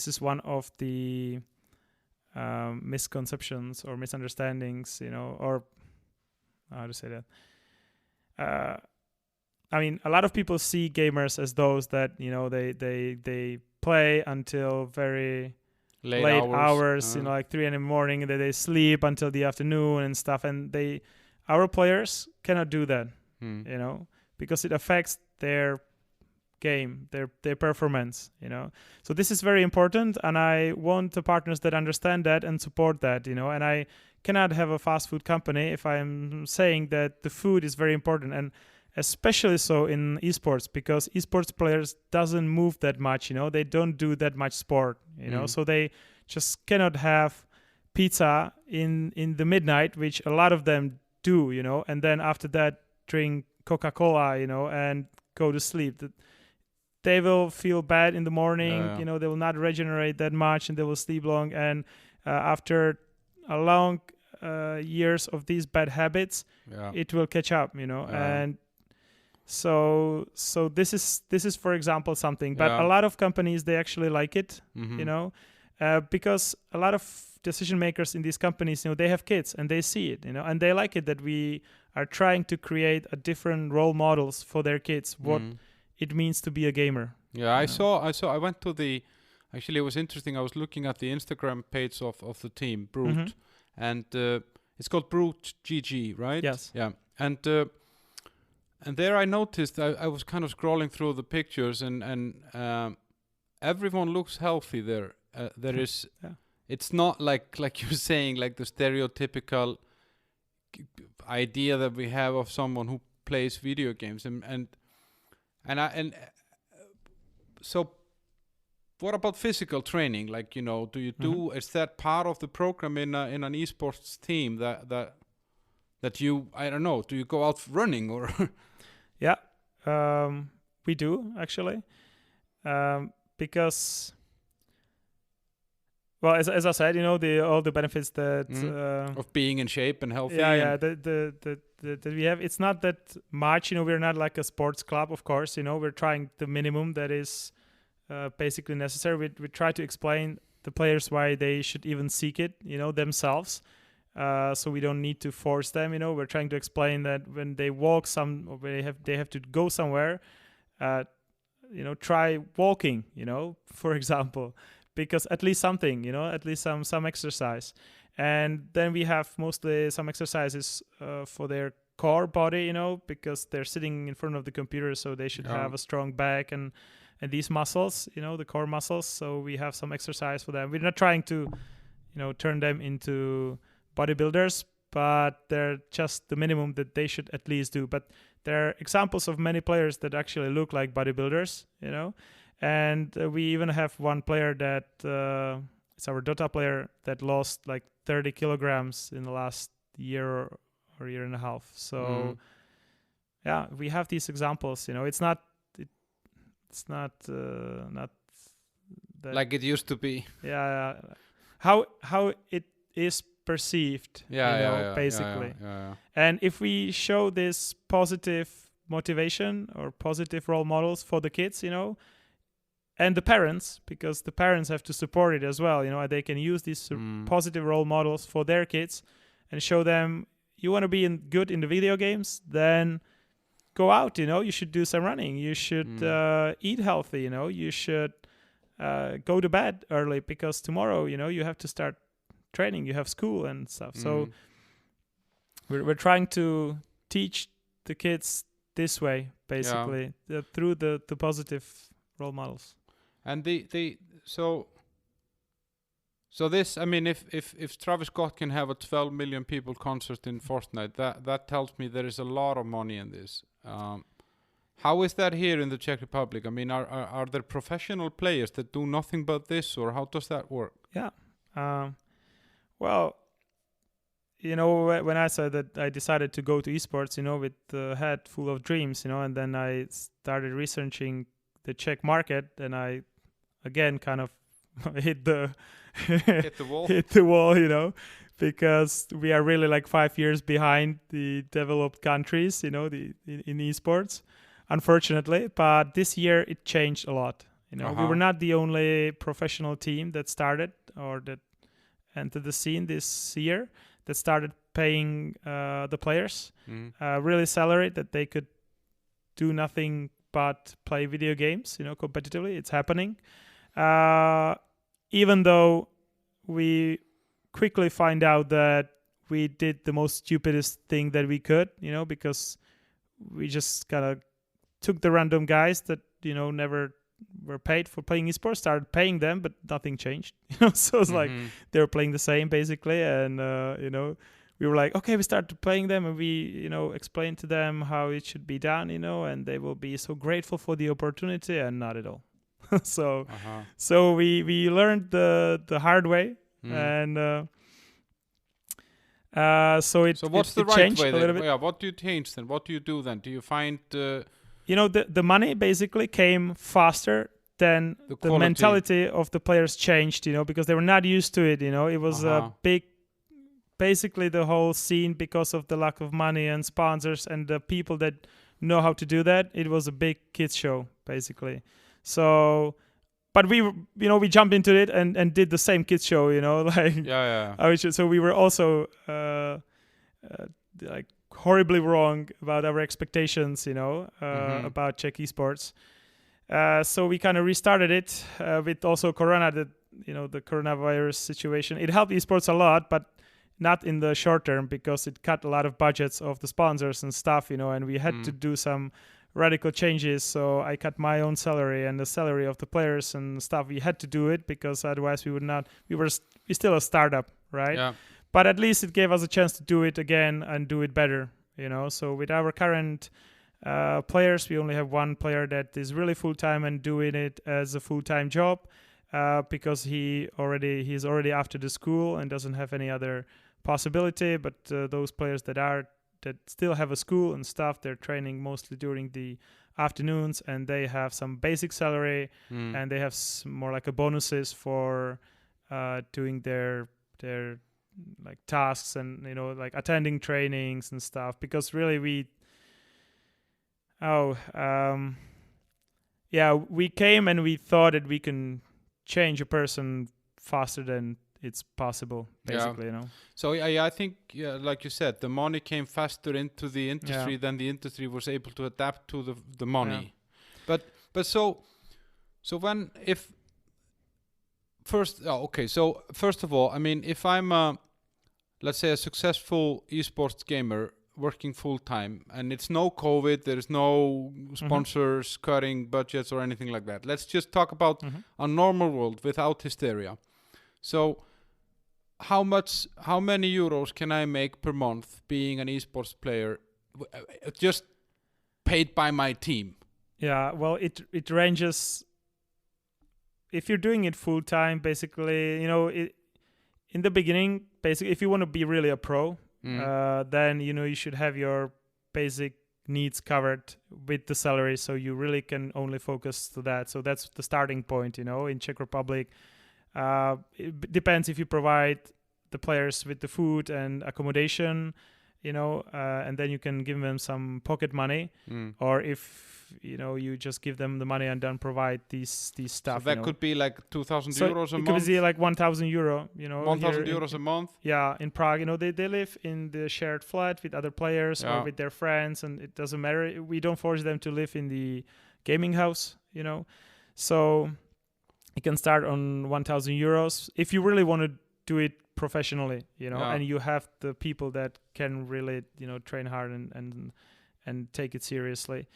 is one of the misconceptions or misunderstandings, or how to say that. A lot of people see gamers as those that they play until very late hours, like 3 a.m, and then they sleep until the afternoon and stuff. And our players cannot do that, because it affects their game, their performance. So this is very important, and I want the partners that understand that and support that. And I cannot have a fast food company if I'm saying that the food is very important, and especially so in esports, because esports players doesn't move that much. They don't do that much sport. So they just cannot have pizza in the midnight, which a lot of them do. And then after that drink Coca-Cola, and go to sleep. They will feel bad in the morning. They will not regenerate that much, and they will sleep long. And after a long years of these bad habits, it will catch up. And so this is for example something. But a lot of companies, they actually like it. Because a lot of decision makers in these companies, they have kids and they see it. And they like it that we are trying to create a different role models for their kids. What it means to be a gamer. I went to actually it was interesting. I was looking at the Instagram page of the team Brute, and it's called Brute GG, right? Yes. Yeah. And there I noticed, I was kind of scrolling through the pictures, and everyone looks healthy there. There is it's not like you're saying, like the stereotypical idea that we have of someone who plays video games, and so what about physical training? Like, do you do, is that part of the program in an esports team that you, I don't know, do you go out running or? We do actually, because Well, as I said, all the benefits that of being in shape and healthy. That we have. It's not that much. We're not like a sports club, of course. We're trying the minimum that is basically necessary. We try to explain the players why they should even seek it, themselves. So we don't need to force them. We're trying to explain that when they walk or they have to go somewhere, try walking. For example. Because at least something, at least some exercise. And then we have mostly some exercises for their core body, because they're sitting in front of the computer, so they should have a strong back and these muscles, the core muscles. So we have some exercise for them. We're not trying to, turn them into bodybuilders, but they're just the minimum that they should at least do. But there are examples of many players that actually look like bodybuilders, And we even have one player that it's our Dota player that lost like 30 kilograms in the last year or year and a half. So yeah, we have these examples. It's not that like it used to be. Yeah, how it is perceived. Basically. Yeah. And if we show this positive motivation or positive role models for the kids, and the parents, because the parents have to support it as well. They can use these positive role models for their kids and show them, you want to be good in the video games, then go out, you should do some running. You should eat healthy, you should go to bed early because tomorrow, you have to start training, you have school and stuff. So we're trying to teach the kids this way, basically, through the positive role models. And so this, I mean, if Travis Scott can have a 12 million people concert in Fortnite, that tells me there is a lot of money in this. How is that here in the Czech Republic? I mean, are there professional players that do nothing but this, or how does that work? Yeah. Well, when I said that I decided to go to esports, with the head full of dreams, and then I started researching the Czech market, and I again kind of hit the wall, because we are really like 5 years behind the developed countries, in esports, unfortunately. But this year it changed a lot. We were not the only professional team that started or that entered the scene this year that started paying the players really salary that they could do nothing but play video games, competitively. It's happening. Even though we quickly find out that we did the most stupidest thing that we could, because we just kind of took the random guys that, never were paid for playing esports, started paying them, but nothing changed. So it's like they were playing the same basically. And, we were like, okay, we started playing them and we, explained to them how it should be done, and they will be so grateful for the opportunity, and not at all. So we learned the hard way, and so what's the right changed way a little bit. Yeah, what do you change then? What do you do then? Do you find the money basically came faster than the mentality of the players changed, because they were not used to it. It was a big, basically the whole scene, because of the lack of money and sponsors and the people that know how to do that. It was a big kids show basically. So, but we jumped into it and did the same kids show, So we were also like horribly wrong about our expectations, about Czech esports. So we kind of restarted it with also Corona, the coronavirus situation. It helped esports a lot, but not in the short term, because it cut a lot of budgets of the sponsors and stuff, and we had to do some radical changes. So I cut my own salary and the salary of the players and stuff. We had to do it because otherwise we would not. We're still a startup, right? Yeah. But at least it gave us a chance to do it again and do it better, So with our current players, we only have one player that is really full time and doing it as a full time job, because he's already after the school and doesn't have any other possibility. But those players that still have a school and stuff, they're training mostly during the afternoons, and they have some basic salary and they have more like a bonuses for doing their like tasks and like attending trainings and stuff, because really we came and we thought that we can change a person faster than it's possible, basically. So I think, like you said, the money came faster into the industry than the industry was able to adapt to the money. But so when if first so first of all, I mean, if I'm let's say a successful esports gamer working full time and it's no COVID, there's no sponsors cutting budgets or anything like that. Let's just talk about a normal world without hysteria. So how many euros can I make per month being an esports player just paid by my team? Yeah, well, it ranges. If you're doing it full time, basically, in the beginning, basically, if you want to be really a pro, then you should have your basic needs covered with the salary, so you really can only focus to that. So that's the starting point. In Czech Republic, it depends if you provide the players with the food and accommodation, and then you can give them some pocket money, or if you just give them the money and then provide these stuff. So that could be like 2,000 euros a month. It could be like 1,000 euro. 1,000 euros a month. Yeah, in Prague, they live in the shared flat with other players or with their friends, and it doesn't matter. We don't force them to live in the gaming house. So you can start on 1,000 euros if you really want to do it professionally, and you have the people that can really, train hard and take it seriously.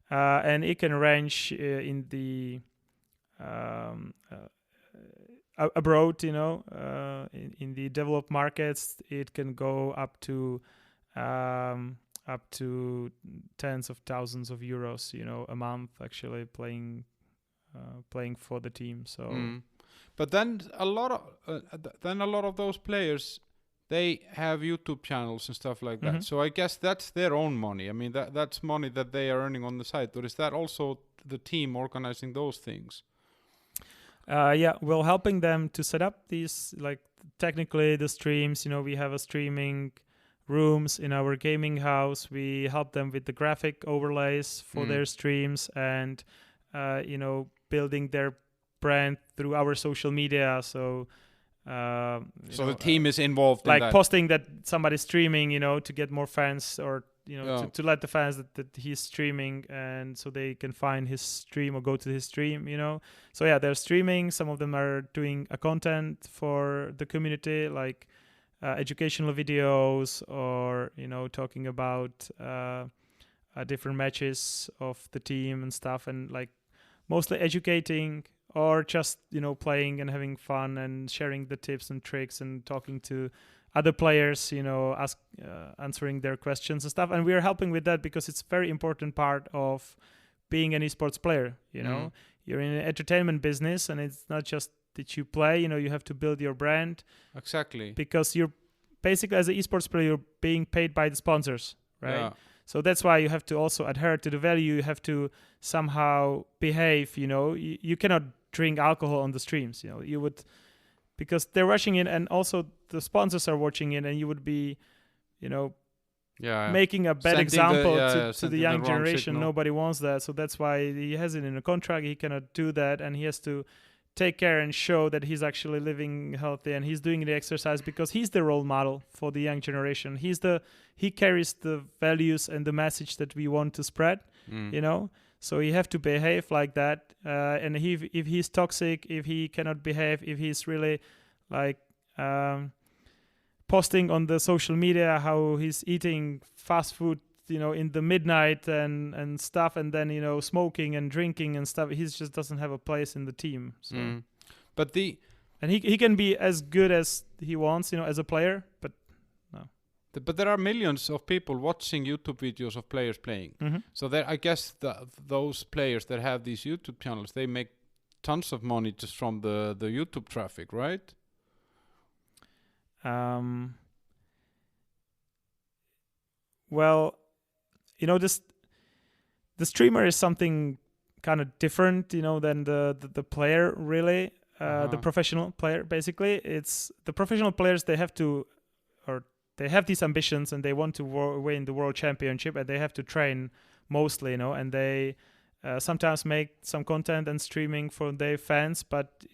And it can range in the abroad, in the developed markets, it can go up to tens of thousands of euros, a month, actually playing for the team. So. But then a lot of those players, they have YouTube channels and stuff like that. So I guess that's their own money. I mean, that's money that they are earning on the side. Or is that also the team organizing those things? We're helping them to set up these, like, technically the streams. We have a streaming rooms in our gaming house. We help them with the graphic overlays for their streams and, building their brand through our social media. So the team is involved in that. Posting that somebody's streaming, to get more fans, or to let the fans that he's streaming, and so they can find his stream or go to his stream. So they're streaming. Some of them are doing a content for the community, like educational videos, or talking about different matches of the team and stuff, and like mostly educating, or just playing and having fun and sharing the tips and tricks and talking to other players, answering their questions and stuff. And we are helping with that because it's a very important part of being an esports player. You're in an entertainment business, and it's not just that you play. You have to build your brand. Exactly. Because you're basically, as an esports player, you're being paid by the sponsors, right? Yeah. So that's why you have to also adhere to the value. You have to somehow behave. You cannot drink alcohol on the streams. You would, because they're rushing in, and also the sponsors are watching it, and you would be, making a bad example to the young generation. Signal. Nobody wants that. So that's why he has it in a contract. He cannot do that, and he has to take care and show that he's actually living healthy and he's doing the exercise, because he's the role model for the young generation. He carries the values and the message that we want to spread, So you have to behave like that. And if he's toxic, if he cannot behave, if he's really like posting on the social media how he's eating fast food, in the midnight and stuff, and then, smoking and drinking and stuff, he just doesn't have a place in the team. So. But and he can be as good as he wants, as a player, but no. But there are millions of people watching YouTube videos of players playing. So I guess those players that have these YouTube channels, they make tons of money just from the YouTube traffic, right? Well, the streamer is something kind of different, than the player, really. the professional player. Basically, it's the professional players. They have these ambitions and they want to win the world championship, and they have to train mostly, and they sometimes make some content and streaming for their fans, but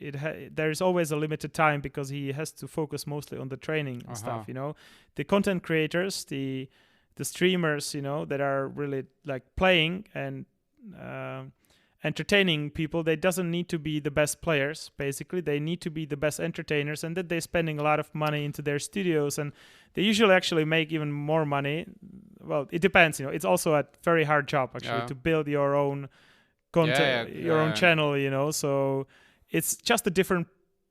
there is always a limited time because he has to focus mostly on the training and stuff. The content creators, the streamers, that are really like playing and entertaining people, they doesn't need to be the best players. Basically, they need to be the best entertainers, and that they're spending a lot of money into their studios, and they usually actually make even more money. Well, it depends. It's also a very hard job actually to build your own content, your own channel. So it's just a different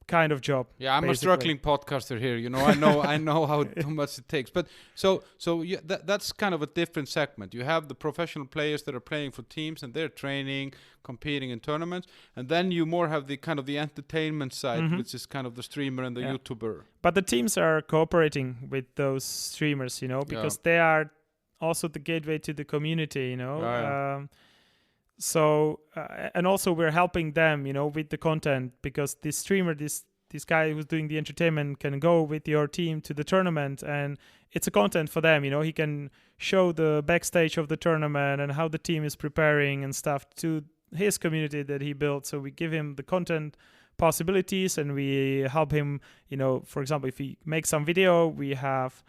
kind of job. Yeah, I'm basically a struggling podcaster here. I know how much it takes. But so that's kind of a different segment. You have the professional players that are playing for teams and they're training, competing in tournaments, and then you more have the kind of the entertainment side, which is kind of the streamer and the YouTuber. But the teams are cooperating with those streamers, because they are also the gateway to the community, So, and also we're helping them, with the content, because this streamer, this guy who's doing the entertainment can go with your team to the tournament, and it's a content for them, he can show the backstage of the tournament and how the team is preparing and stuff to his community that he built. So we give him the content possibilities and we help him, for example, if he makes some video, we have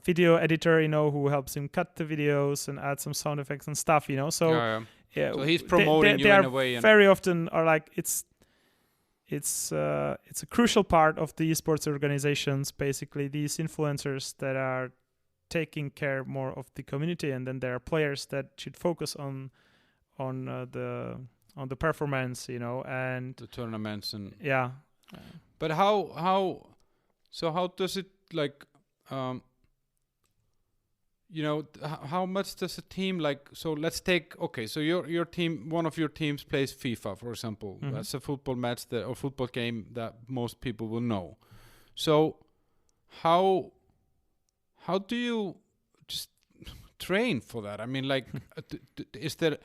video editor, who helps him cut the videos and add some sound effects and stuff, So, so he's promoting you in a way. Very often are like it's a crucial part of the esports organizations. Basically, these influencers that are taking care more of the community, and then there are players that should focus on the performance, and the tournaments and But how does it like? How much does a team like? So let's take so your team, one of your teams plays FIFA, for example. That's a football match or football game that most people will know. So how do you just train for that? I mean, like, is there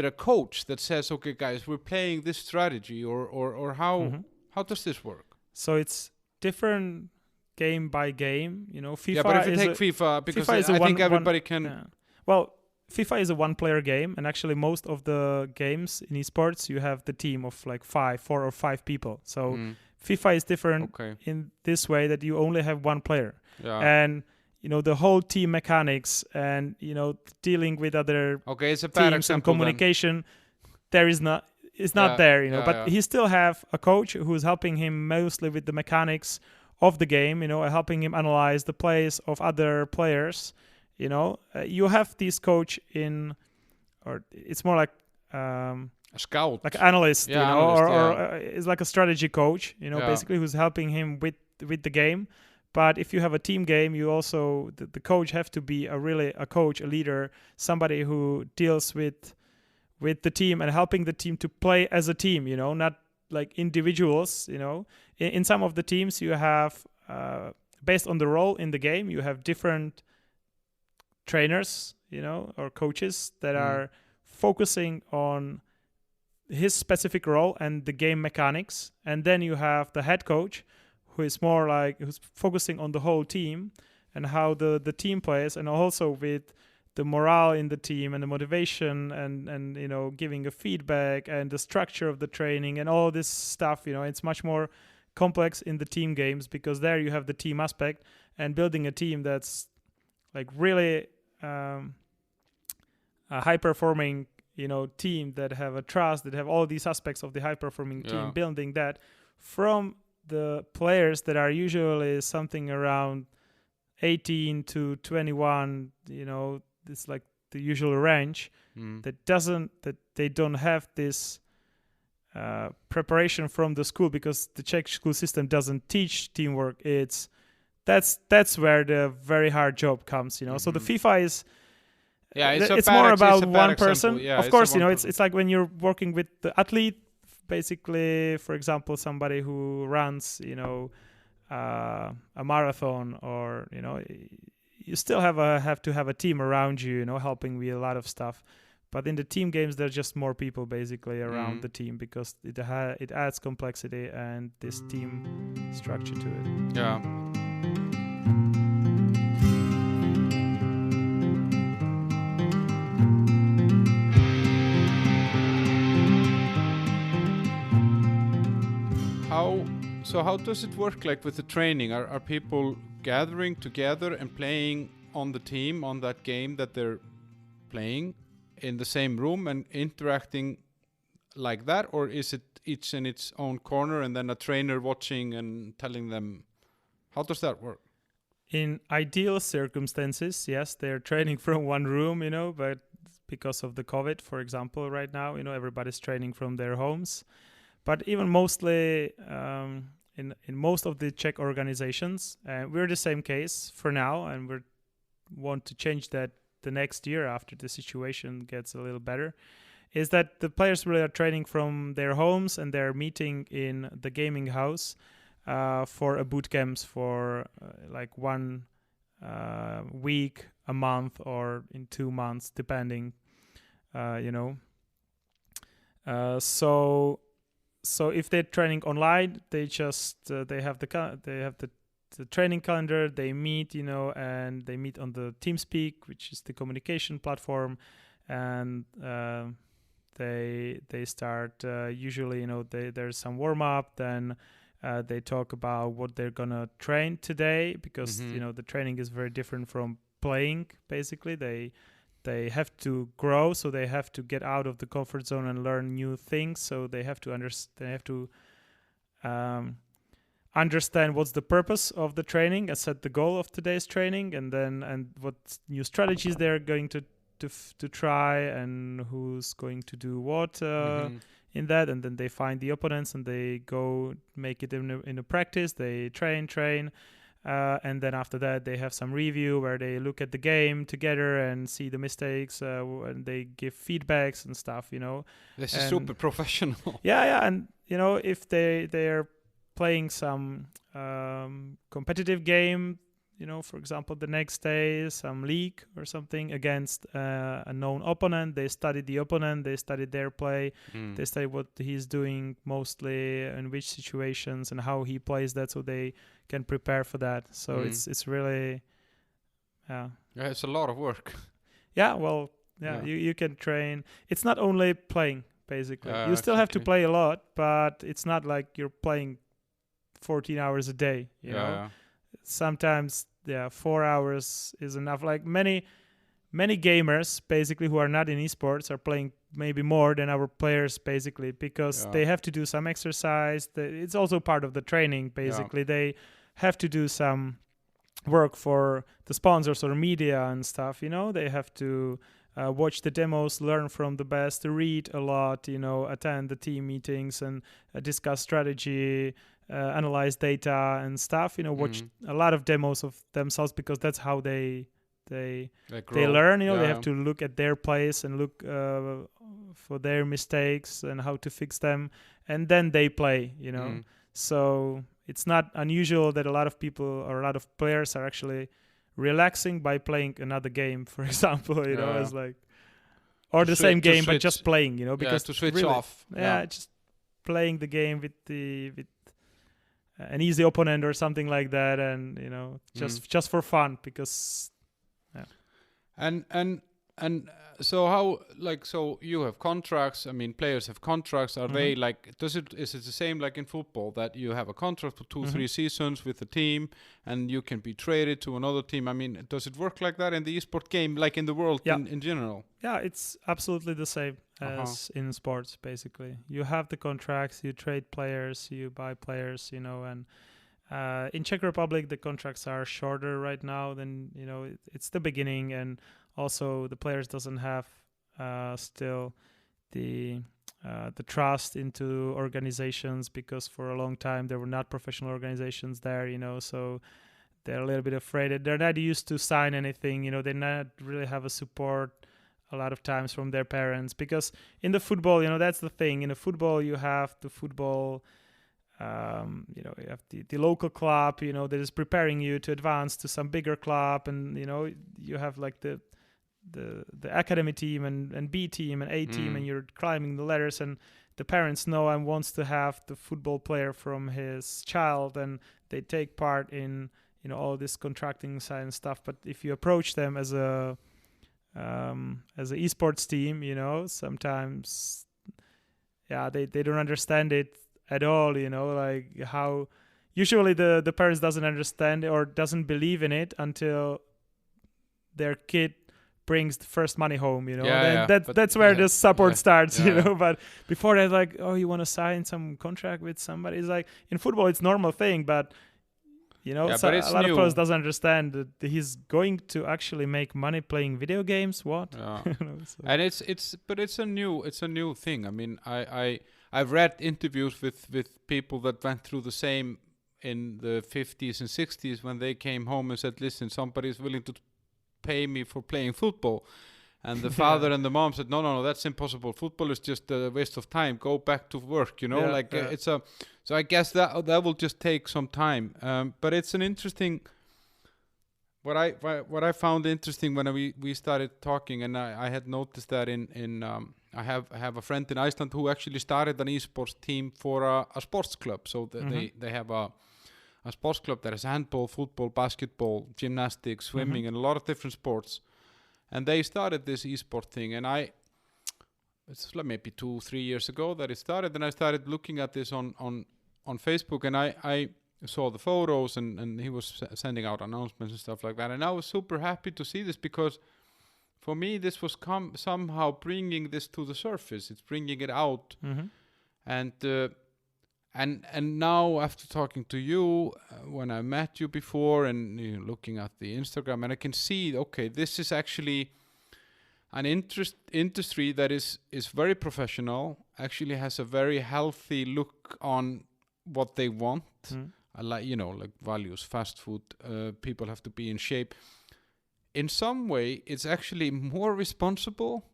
a coach that says, okay, guys, we're playing this strategy, or how does this work? So it's different game by game, FIFA. Yeah, but if you take FIFA, because I think everybody can. Yeah. Well, FIFA is a one-player game, and actually most of the games in esports you have the team of like 4 or 5 people. So FIFA is different in this way that you only have one player, and the whole team mechanics and dealing with other it's a bad teams and communication. There is not. It's not there, but he still have a coach who's helping him mostly with the mechanics of the game, helping him analyze the plays of other players. You have this coach or it's more like a scout, like analyst, or it's like a strategy coach, basically, who's helping him with the game. But if you have a team game, you also the coach have to be a coach, a leader, somebody who deals with the team and helping the team to play as a team, not like individuals. In some of the teams you have, based on the role in the game, you have different trainers, or coaches that are focusing on his specific role and the game mechanics. And then you have the head coach, who is more like, who's focusing on the whole team and how the team plays, and also with the morale in the team and the motivation and giving a feedback and the structure of the training and all this stuff. It's much more complex in the team games, because there you have the team aspect and building a team that's like really a high performing team that have a trust, that have all these aspects of the high performing team, building that from the players that are usually something around 18 to 21, it's like the usual range, that they don't have this preparation from the school, because the Czech school system doesn't teach teamwork. That's where the very hard job comes, So the FIFA is it's more about one person. Of course, it's like when you're working with the athlete, basically, for example, somebody who runs, a marathon, or you still have to have a team around you, helping with a lot of stuff. But in the team games, there's just more people basically around the team, because it adds complexity and this team structure to it. Yeah. How does it work, like with the training? Are people gathering together and playing on the team on that game that they're playing in the same room and interacting like that, or is it each in its own corner and then a trainer watching and telling them? How does that work? In ideal circumstances, yes, they're training from one room, but because of the COVID, for example, right now, everybody's training from their homes. But even mostly in most of the Czech organizations, we're the same case for now, and we want to change that the next year after the situation gets a little better, is that the players really are training from their homes and they're meeting in the gaming house for a boot camps for like 1 week, a month, or in 2 months, depending, So if they're training online, they just they have the training calendar. They meet, and they meet on the TeamSpeak, which is the communication platform, and they start usually. There's some warm up. Then they talk about what they're gonna train today, because the training is very different from playing. Basically, they have to grow, so they have to get out of the comfort zone and learn new things. So they have to understand what's the purpose of the training and set the goal of today's training, and what new strategies they're going to try, and who's going to do what in that. And then they find the opponents and they go make it in a practice. They train. And then after that, they have some review where they look at the game together and see the mistakes, and they give feedbacks and stuff, This is super professional. Yeah. And, if they're playing some competitive game, for example, the next day, some league or something against a known opponent, they study the opponent, they study their play, they study what he's doing mostly, in which situations, and how he plays that, so they can prepare for that. So it's really, yeah, it's a lot of work. Yeah, well, you can train. It's not only playing, basically. You still have to play a lot, but it's not like you're playing 14 hours a day, you know. Yeah. Sometimes 4 hours is enough. Like many gamers basically who are not in esports are playing maybe more than our players, basically, because they have to do some exercise. It's also part of the training, basically. They have to do some work for the sponsors or media and stuff, They have to watch the demos, learn from the best, read a lot, attend the team meetings and discuss strategy, analyze data and stuff, watch a lot of demos of themselves, because that's how they learn, They have to look at their plays and look for their mistakes and how to fix them, and then they play, So it's not unusual that a lot of people or a lot of players are actually relaxing by playing another game, for example, as like, or the same game but just playing, because to switch really, off. Just playing the game with an easy opponent or something like that, and just for fun, because and so how, like, so you have contracts, I mean players have contracts, are they like, is it the same like in football, that you have a contract for 2-3 seasons with the team and you can be traded to another team? I mean, does it work like that in the esport game, like in the world in general? Yeah, it's absolutely the same as in sports, basically. You have the contracts, you trade players, you buy players, and in Czech Republic the contracts are shorter right now than, it's the beginning, and also the players doesn't have still the trust into organizations, because for a long time there were not professional organizations there, so they're a little bit afraid. They're not used to sign anything, they not really have a support a lot of times from their parents, because in the football, that's the thing. In the football, you have the football, you have the local club, that is preparing you to advance to some bigger club, and you have like the academy team and B team and A team, and you're climbing the ladders, and the parents know and wants to have the football player from his child, and they take part in all this contracting side and stuff. But if you approach them as a esports team, sometimes they don't understand it at all, like how usually the parents doesn't understand or doesn't believe in it until their kid brings the first money home, that's where the support starts, but before that, like, oh, you want to sign some contract with somebody, it's like in football it's normal thing, but a lot of players doesn't understand that he's going to actually make money playing video games. What? And it's a new thing. I mean, I've read interviews with people that went through the same in the 50s and 60s when they came home and said, listen, somebody is willing to pay me for playing football, and the father and the mom said, no, that's impossible. Football is just a waste of time. Go back to work. It's a. So I guess that will just take some time. But it's an interesting. What I found interesting when we started talking, and I had noticed that I have a friend in Iceland who actually started an esports team for a sports club. So they have a sports club that has handball, football, basketball, gymnastics, swimming, and a lot of different sports. And they started this esport thing, and it's like maybe 2-3 years ago that it started, and I started looking at this on Facebook, and I saw the photos, and he was sending out announcements and stuff like that, and I was super happy to see this, because for me this was somehow bringing this to the surface. It's bringing it out, and now after talking to you, when I met you before, and looking at the Instagram, and I can see, okay, this is actually an industry that is very professional, actually has a very healthy look on what they want. Like values, fast food, people have to be in shape. In some way, it's actually more responsible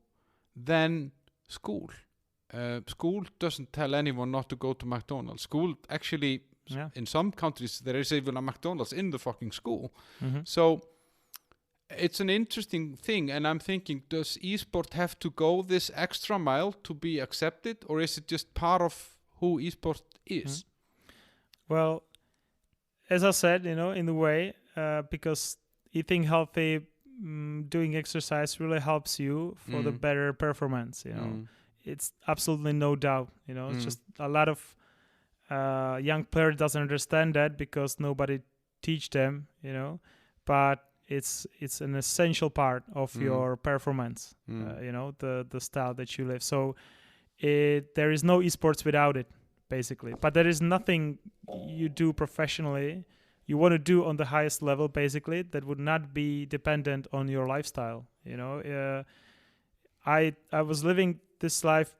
than school. School doesn't tell anyone not to go to McDonald's. School actually, in some countries, there is even a McDonald's in the fucking school. So it's an interesting thing, and I'm thinking, does esport have to go this extra mile to be accepted, or is it just part of who esport is? Well, as I said, in the way, because eating healthy, doing exercise really helps you for the better performance, It's absolutely no doubt, It's just a lot of young players doesn't understand that because nobody teach them, but it's an essential part of your performance, the style that you live. So there is no esports without it, basically. But there is nothing you do professionally you want to do on the highest level, basically, that would not be dependent on your lifestyle. I was living this life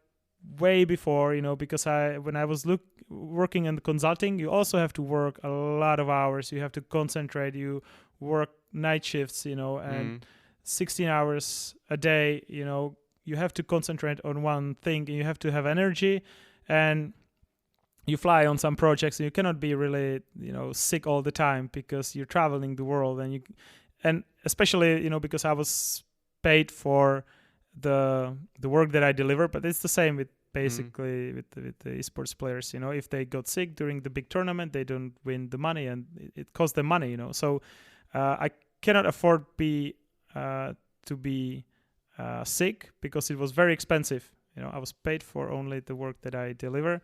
way before, because when I was working in the consulting, you also have to work a lot of hours. You have to concentrate. You work night shifts, and 16 hours a day. You have to concentrate on one thing, and you have to have energy, and you fly on some projects, and you cannot be really, sick all the time because you're traveling the world, and especially, because I was paid for the work that I deliver. But it's the same with basically with the esports players. If they got sick during the big tournament, they don't win the money, and it costs them money. So I cannot afford to be sick because it was very expensive. I was paid for only the work that I deliver.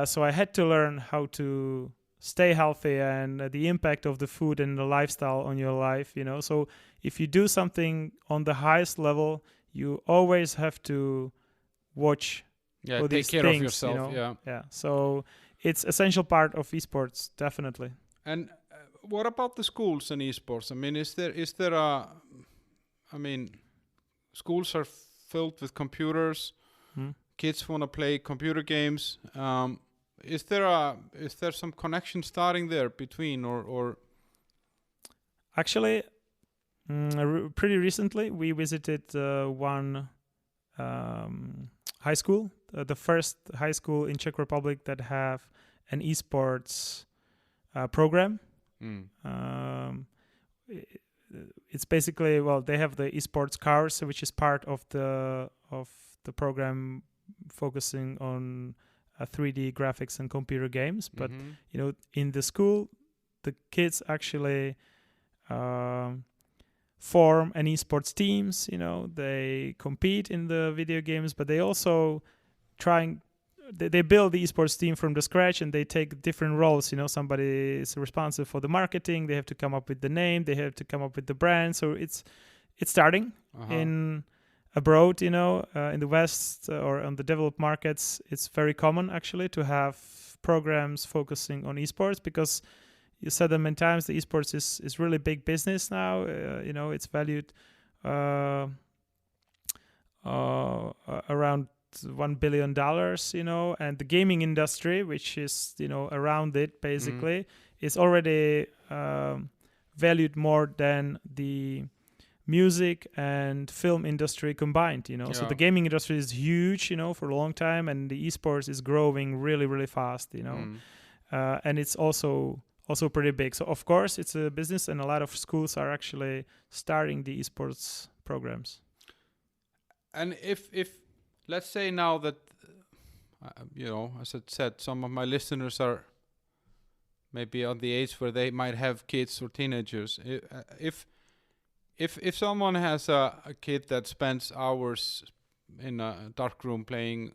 So I had to learn how to stay healthy and the impact of the food and the lifestyle on your life. So if you do something on the highest level, you always have to watch for take these care things, of yourself. Yeah. So it's essential part of esports, definitely. And what about the schools and esports? I mean, is there a? I mean, schools are filled with computers. Kids want to play computer games. Is there some connection starting there between or? Actually, pretty recently we visited one high school, the first high school in Czech Republic that have an esports program. It's it's basically, well, they have the esports cars, which is part of the program focusing on 3D graphics and computer games. But in the school, the kids actually form an esports teams. They compete in the video games, but they also they build the esports team from the scratch, and they take different roles. Somebody is responsible for the marketing. They have to come up with the name. They have to come up with the brand. So it's starting in abroad. In the West or on the developed markets, it's very common actually to have programs focusing on esports, because you said that many times, the esports is really big business now. It's valued around $1 billion, and the gaming industry, which is, around it basically, is already valued more than the music and film industry combined, So the gaming industry is huge, for a long time, and the esports is growing really, really fast, and it's also pretty big. So of course it's a business, and a lot of schools are actually starting the esports programs. And if let's say now that, as I said, some of my listeners are maybe on the age where they might have kids or teenagers. If someone has a kid that spends hours in a dark room playing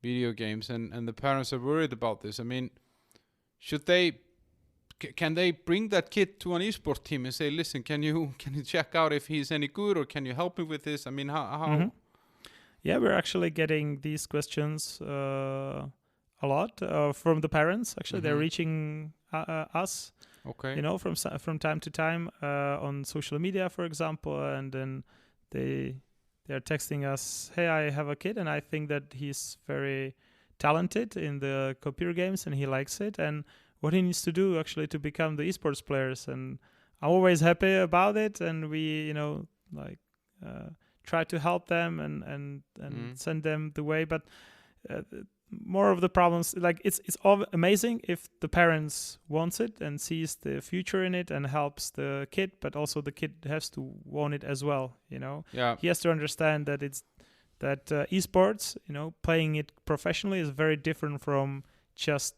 video games, and the parents are worried about this, I mean, can they bring that kid to an esports team and say, listen, can you check out if he's any good, or can you help me with this? I mean, how? Yeah, we're actually getting these questions a lot from the parents. Actually, they're reaching us. Okay. From time to time on social media, for example, and then they're texting us, "Hey, I have a kid, and I think that he's very talented in the computer games, and he likes it, and what he needs to do actually to become the esports players." And I'm always happy about it, and we try to help them and send them the way. But more of the problems, it's all amazing if the parents wants it and sees the future in it and helps the kid, but also the kid has to want it as well. He has to understand that esports, playing it professionally is very different from just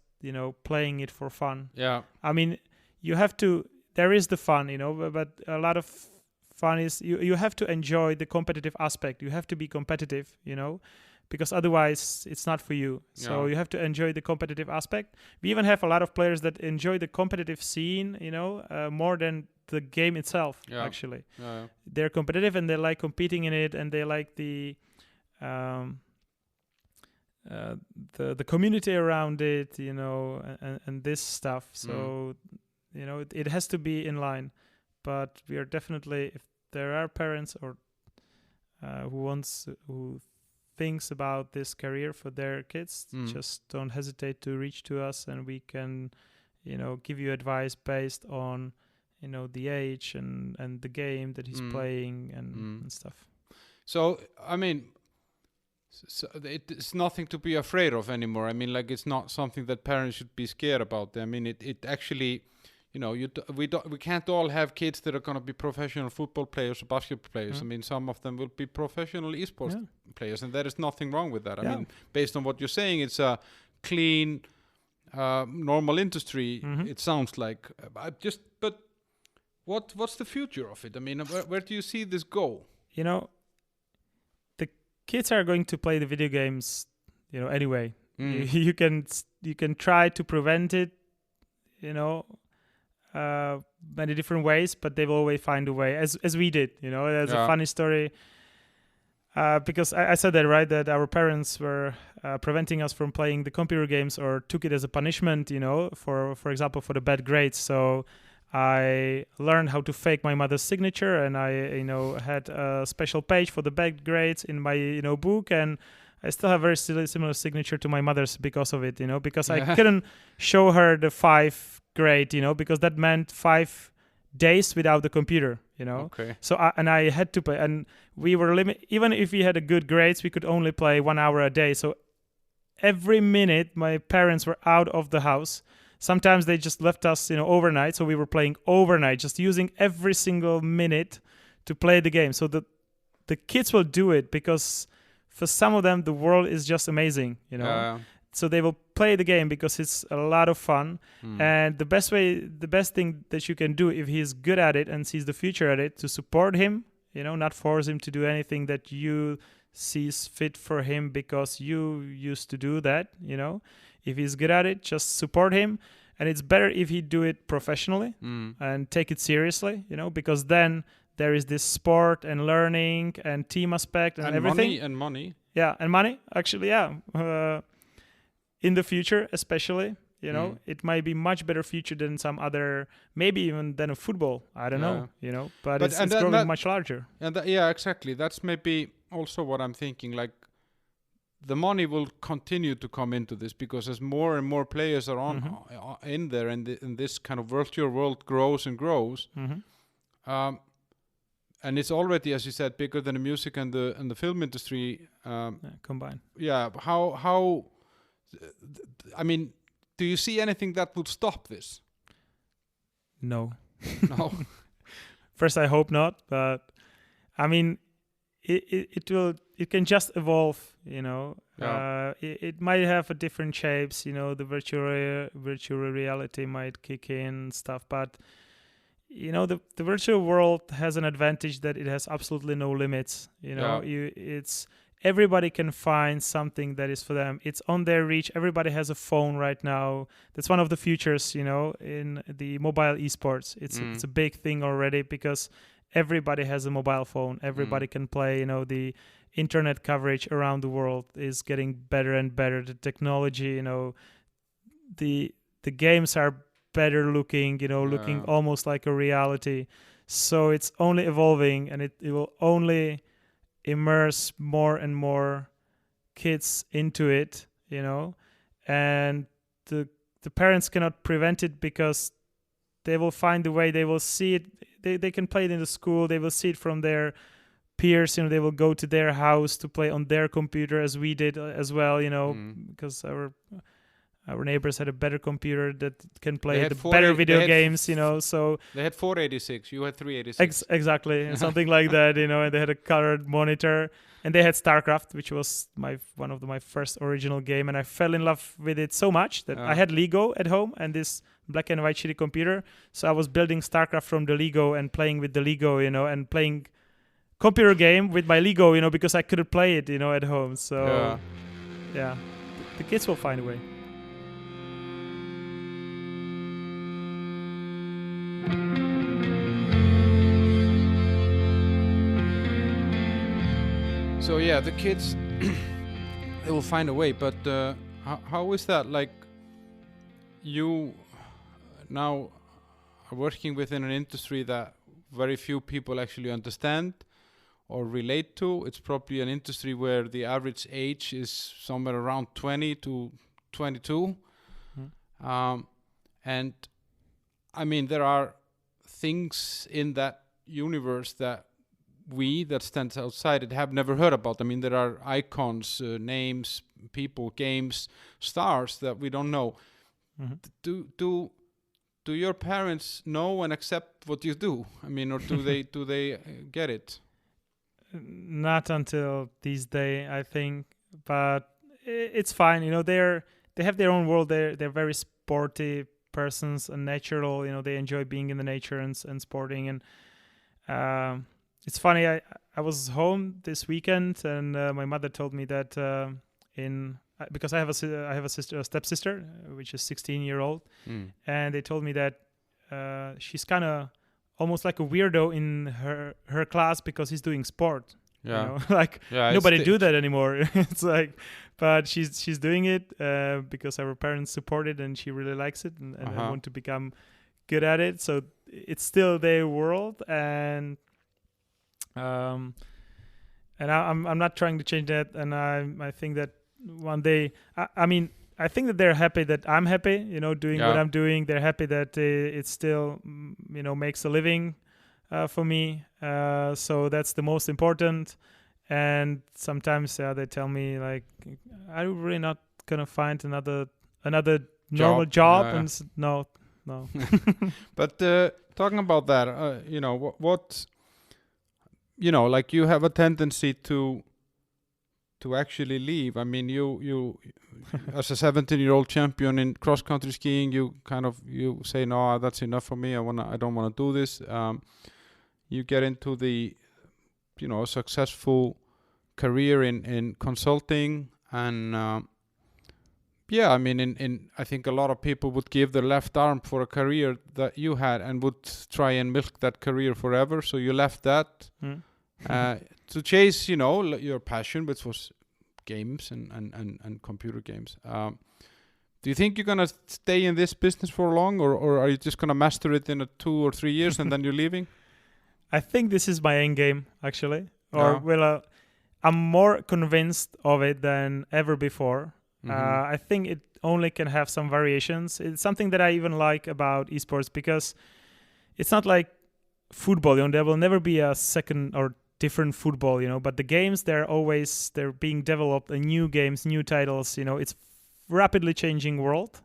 playing it for fun. Yeah. I mean, there is the fun, but a lot of fun is you have to enjoy the competitive aspect. You have to be competitive, because otherwise it's not for you. So you have to enjoy the competitive aspect. We even have a lot of players that enjoy the competitive scene, more than the game itself, actually. Yeah. They're competitive, and they like competing in it, and they like the community around it, and this stuff. So, it has to be in line. But we are definitely, if there are parents or who thinks about this career for their kids, just don't hesitate to reach to us, and we can, give you advice based on, the age and the game that he's playing and stuff. So, I mean, it's nothing to be afraid of anymore. I mean, it's not something that parents should be scared about. I mean, it actually, we can't all have kids that are going to be professional football players or basketball players. I mean, some of them will be professional esports players, and there is nothing wrong with that. I mean, based on what you're saying, it's a clean, normal industry. It sounds like. But what's the future of it? I mean, where do you see this go? The kids are going to play the video games, anyway. You can try to prevent it, many different ways, but they will always find a way, as we did. There's a funny story, because I said that, right, that our parents were preventing us from playing the computer games, or took it as a punishment, for example, for the bad grades. So I learned how to fake my mother's signature, and I had a special page for the bad grades in my book, and I still have very similar signature to my mother's because of it, because I couldn't show her the 5 grade, because that meant 5 days without the computer, Okay. So I had to play, and we were even if we had a good grades, we could only play 1 hour a day. So every minute my parents were out of the house. Sometimes they just left us, overnight. So we were playing overnight, just using every single minute to play the game. So the kids will do it because for some of them the world is just amazing, you know. So they will play the game because it's a lot of fun. And the best thing that you can do if he's good at it and sees the future at it, to support him, you know, not force him to do anything that you sees fit for him because you used to do that, you know. If he's good at it, just support him. And it's better if he do it professionally and take it seriously, you know, because then there is this sport and learning and team aspect and everything. Money. Yeah, and money, actually, yeah. In the future, especially, you know, it might be much better future than some other, maybe even than a football. I don't know, you know, but it's growing much larger. And yeah, exactly. That's maybe also what I'm thinking. Like, the money will continue to come into this because as more and more players are in there, and this kind of virtual world grows and grows. And it's already, as you said, bigger than the music and the film industry combined. Yeah. How? I mean, do you see anything that would stop this? No. No. First, I hope not, but I mean, it will. It can just evolve, you know. Yeah. It might have a different shapes, you know. The virtual reality might kick in stuff, but you know, the virtual world has an advantage that it has absolutely no limits. You know, it's everybody can find something that is for them. It's on their reach. Everybody has a phone right now. That's one of the futures, you know, in the mobile esports. It's a big thing already because everybody has a mobile phone. Everybody can play, you know. The internet coverage around the world is getting better and better. The technology, you know, the games are better looking, you know, looking almost like a reality. So it's only evolving, and it will only immerse more and more kids into it, you know. And the parents cannot prevent it because they will find a way. They will see it. They can play it in the school. They will see it from their peers, you know. They will go to their house to play on their computer, as we did as well, you know, because our neighbors had a better computer that can play the better video games, you know. So they had 486, you had 386. Exactly, something like that, you know. And they had a colored monitor, and they had StarCraft, which was one of my first original game, and I fell in love with it so much that I had Lego at home and this black and white shitty computer. So I was building StarCraft from the Lego and playing with the Lego, you know, and playing computer game with my Lego, you know, because I couldn't play it, you know, at home. So yeah, the kids will find a way. So yeah, the kids, they will find a way. But how is that? Like, you now are working within an industry that very few people actually understand or relate to. It's probably an industry where the average age is somewhere around 20 to 22. And I mean, there are things in that universe that stands outside it have never heard about. I mean, there are icons, names, people, games, stars that we don't know. Do your parents know and accept what you do? I mean, or do they get it? Not until these days, I think, but it's fine. You know, they have their own world. They're very sporty persons and natural. You know, they enjoy being in the nature and sporting. And it's funny. I was home this weekend, and my mother told me that because I have a stepsister, which is 16-year-old, and they told me that she's kind of almost like a weirdo in her class because he's doing sport. Yeah, you know? Like nobody do that anymore. It's like, but she's doing it because our parents support it, and she really likes it, and want to become good at it. So it's still their world, and I'm not trying to change that. And I think that one day, I mean, I think that they're happy that I'm happy, you know, doing what I'm doing. They're happy that it still, you know, makes a living for me. So that's the most important. And sometimes they tell me, like, are you really not gonna find another normal job? Yeah. And no. But talking about that, you know, like you have a tendency to actually leave. I mean, you as a 17-year-old champion in cross-country skiing, you say, no, that's enough for me. I don't want to do this. You get into the, successful career in consulting, and I mean, I think a lot of people would give their left arm for a career that you had and would try and milk that career forever. So you left that to chase, your passion, which was games and computer games. Do you think you're going to stay in this business for long, or are you just going to master it in 2 or 3 years and then you're leaving? I think this is my end game, actually. I'm more convinced of it than ever before. I think it only can have some variations. It's something that I even like about esports, because it's not like football. There will never be a second or different football, but the games, they're being developed, new games, new titles. It's rapidly changing world.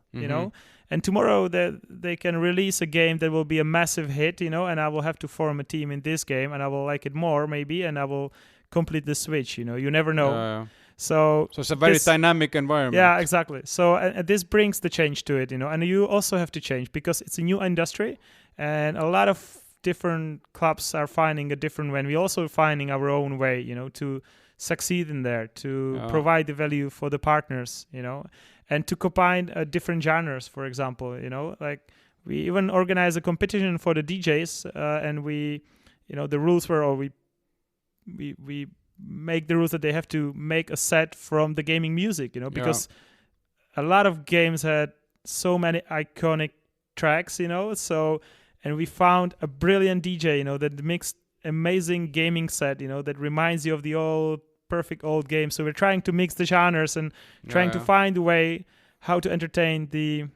And tomorrow they can release a game that will be a massive hit, and I will have to form a team in this game, and I will like it more maybe, and I will complete the switch. You never know. So it's a very dynamic environment. Yeah, exactly. So this brings the change to it, and you also have to change, because it's a new industry, and a lot of different clubs are finding a different way. And we're also finding our own way, to succeed in there, to provide the value for the partners, and to combine different genres, for example, like we even organize a competition for the DJs, and we, the rules were, or we make the rules that they have to make a set from the gaming music, because a lot of games had so many iconic tracks, and we found a brilliant DJ, that mixed amazing gaming set, that reminds you of the perfect old game. So we're trying to mix the genres and trying to find a way how to entertain the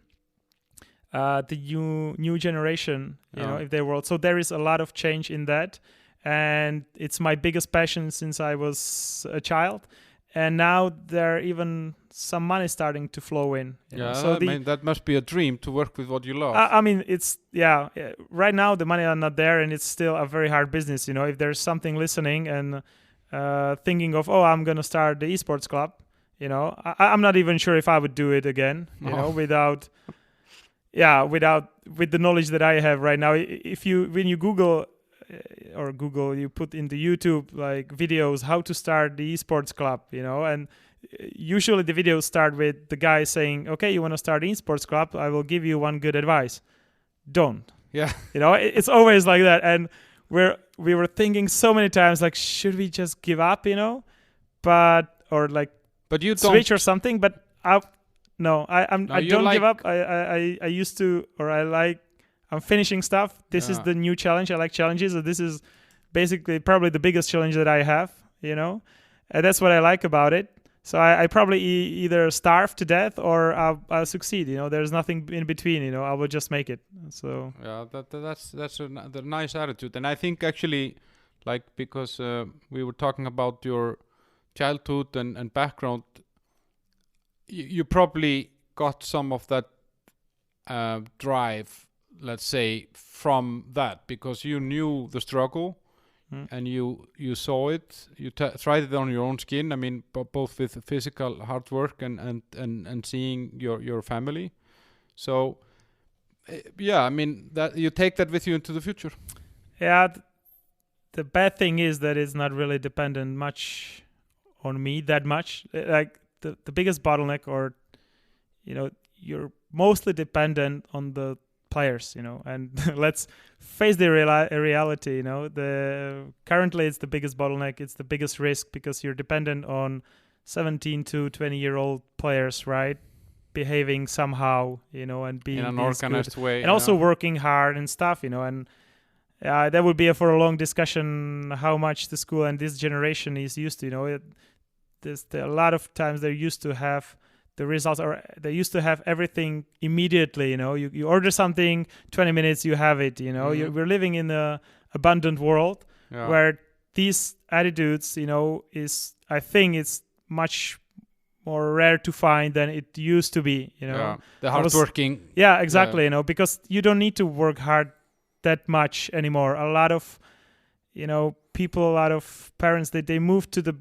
new generation, if they world. So there is a lot of change in that. And it's my biggest passion since I was a child, and now there even some money starting to flow in. So that must be a dream, to work with what you love. I mean, it's right now the money are not there, and it's still a very hard business. If there's something listening and thinking of, I'm gonna start the esports club, I'm not even sure if I would do it again. With the knowledge that I have right now. When you Google, you put into YouTube like videos how to start the esports club, and usually the videos start with the guy saying, okay, you want to start an esports club, I will give you one good advice: don't. It's always like that. And we were thinking so many times, like, should we just give up, but you switch or something. But I don't give up. I used to, or I'm finishing stuff. This is the new challenge. I like challenges. So this is basically probably the biggest challenge that I have, and that's what I like about it. So I probably either starve to death or I'll succeed. There's nothing in between. I will just make it. So that's a nice attitude. And I think actually, because we were talking about your childhood and background, you probably got some of that drive, let's say, from that, because you knew the struggle and you saw it, you tried it on your own skin. I mean, both with physical hard work and seeing your family. So I mean, that you take that with you into the future. The bad thing is that it's not really dependent much on me that much. Like the biggest bottleneck, or you're mostly dependent on the players, and let's face the reality. Currently it's the biggest bottleneck, it's the biggest risk, because you're dependent on 17 to 20-year-old players, right, behaving somehow, and being in an organized way, and also working hard and stuff, and that would be for a long discussion how much the school and this generation is used to. A lot of times they're used to have the results, or they used to have everything immediately. You order something, 20 minutes you have it. We're living in a abundant world where these attitudes, I think it's much more rare to find than it used to be. The hardworking. Exactly. Because you don't need to work hard that much anymore. A lot of people, a lot of parents, they moved to the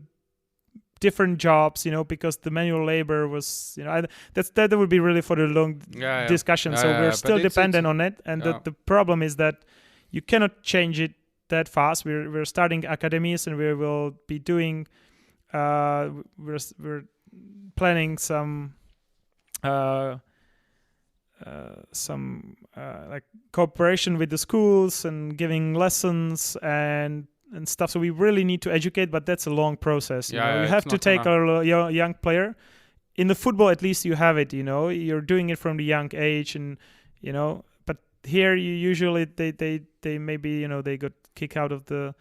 different jobs, because the manual labor was, that would be really for the long discussion. So we're still dependent on it. And the problem is that you cannot change it that fast. We're starting academies, and we will be doing, we're planning some like cooperation with the schools and giving lessons and stuff. So we really need to educate, but that's a long process. You have to take a young player. In the football, at least you have it. You're doing it from the young age, and But here, you usually they maybe they got kicked out of the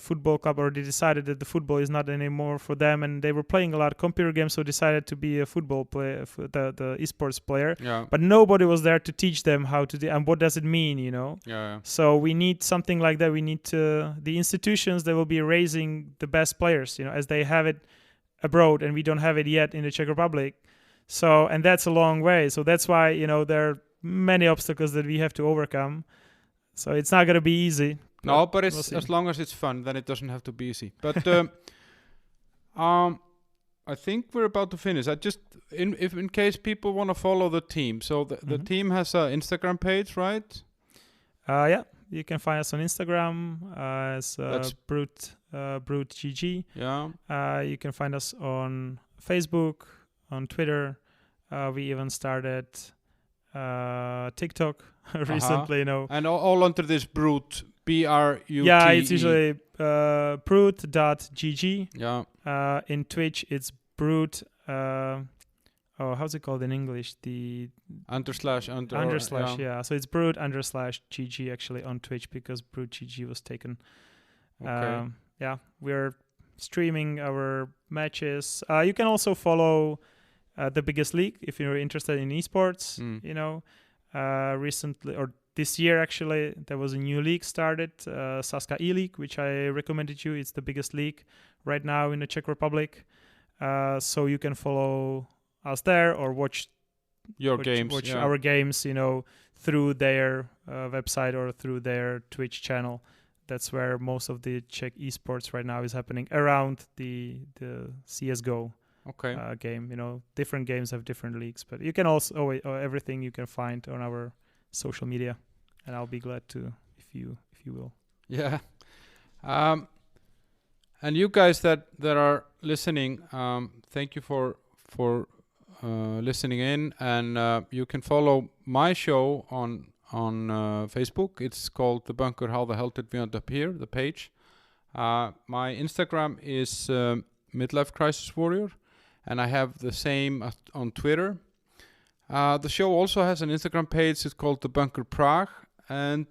football club, or they decided that the football is not anymore for them, and they were playing a lot of computer games, so decided to be a football player, the esports player. But nobody was there to teach them how to do, and what does it mean, So we need something like that. We need the institutions that will be raising the best players, as they have it abroad, and we don't have it yet in the Czech Republic. So, and that's a long way. So that's why there are many obstacles that we have to overcome. So it's not going to be easy. No, but it's as long as it's fun, then it doesn't have to be easy. But I think we're about to finish. I just in case people want to follow the team. So the team has an Instagram page, right? Yeah, you can find us on Instagram as BrutGG. Yeah. You can find us on Facebook, on Twitter. We even started TikTok recently. And all under this Brut. BRUT. Yeah, it's usually brut.gg. Yeah. In Twitch, it's brut. How's it called in English? The underslash. Yeah. So it's brut_gg actually on Twitch, because brut.gg was taken. Okay. We're streaming our matches. You can also follow the biggest league if you're interested in esports. Recently, or this year actually, there was a new league started, Saska E-League, which I recommended you. It's the biggest league right now in the Czech Republic. So you can follow us there, or watch our games, through their website or through their Twitch channel. That's where most of the Czech esports right now is happening, around the CSGO game. Different games have different leagues, but you can also everything you can find on our social media, and I'll be glad to if you will. Yeah. And you guys that are listening, thank you for listening in, and you can follow my show on Facebook. It's called The Bunker. How the hell did we end up here? The page. My Instagram is Midlife Crisis Warrior, and I have the same on Twitter. The show also has an Instagram page. It's called The Bunker Prague. And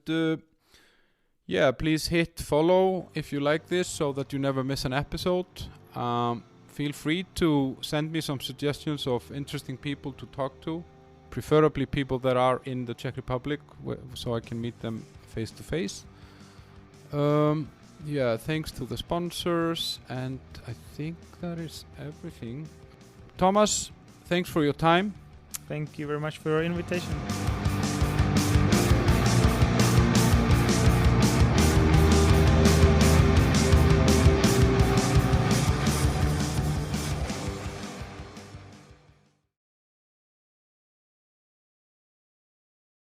please hit follow if you like this, so that you never miss an episode. Feel free to send me some suggestions of interesting people to talk to, preferably people that are in the Czech Republic, so I can meet them face to face. Thanks to the sponsors, and I think that is everything. Tomas, thanks for your time. Thank you very much for your invitation.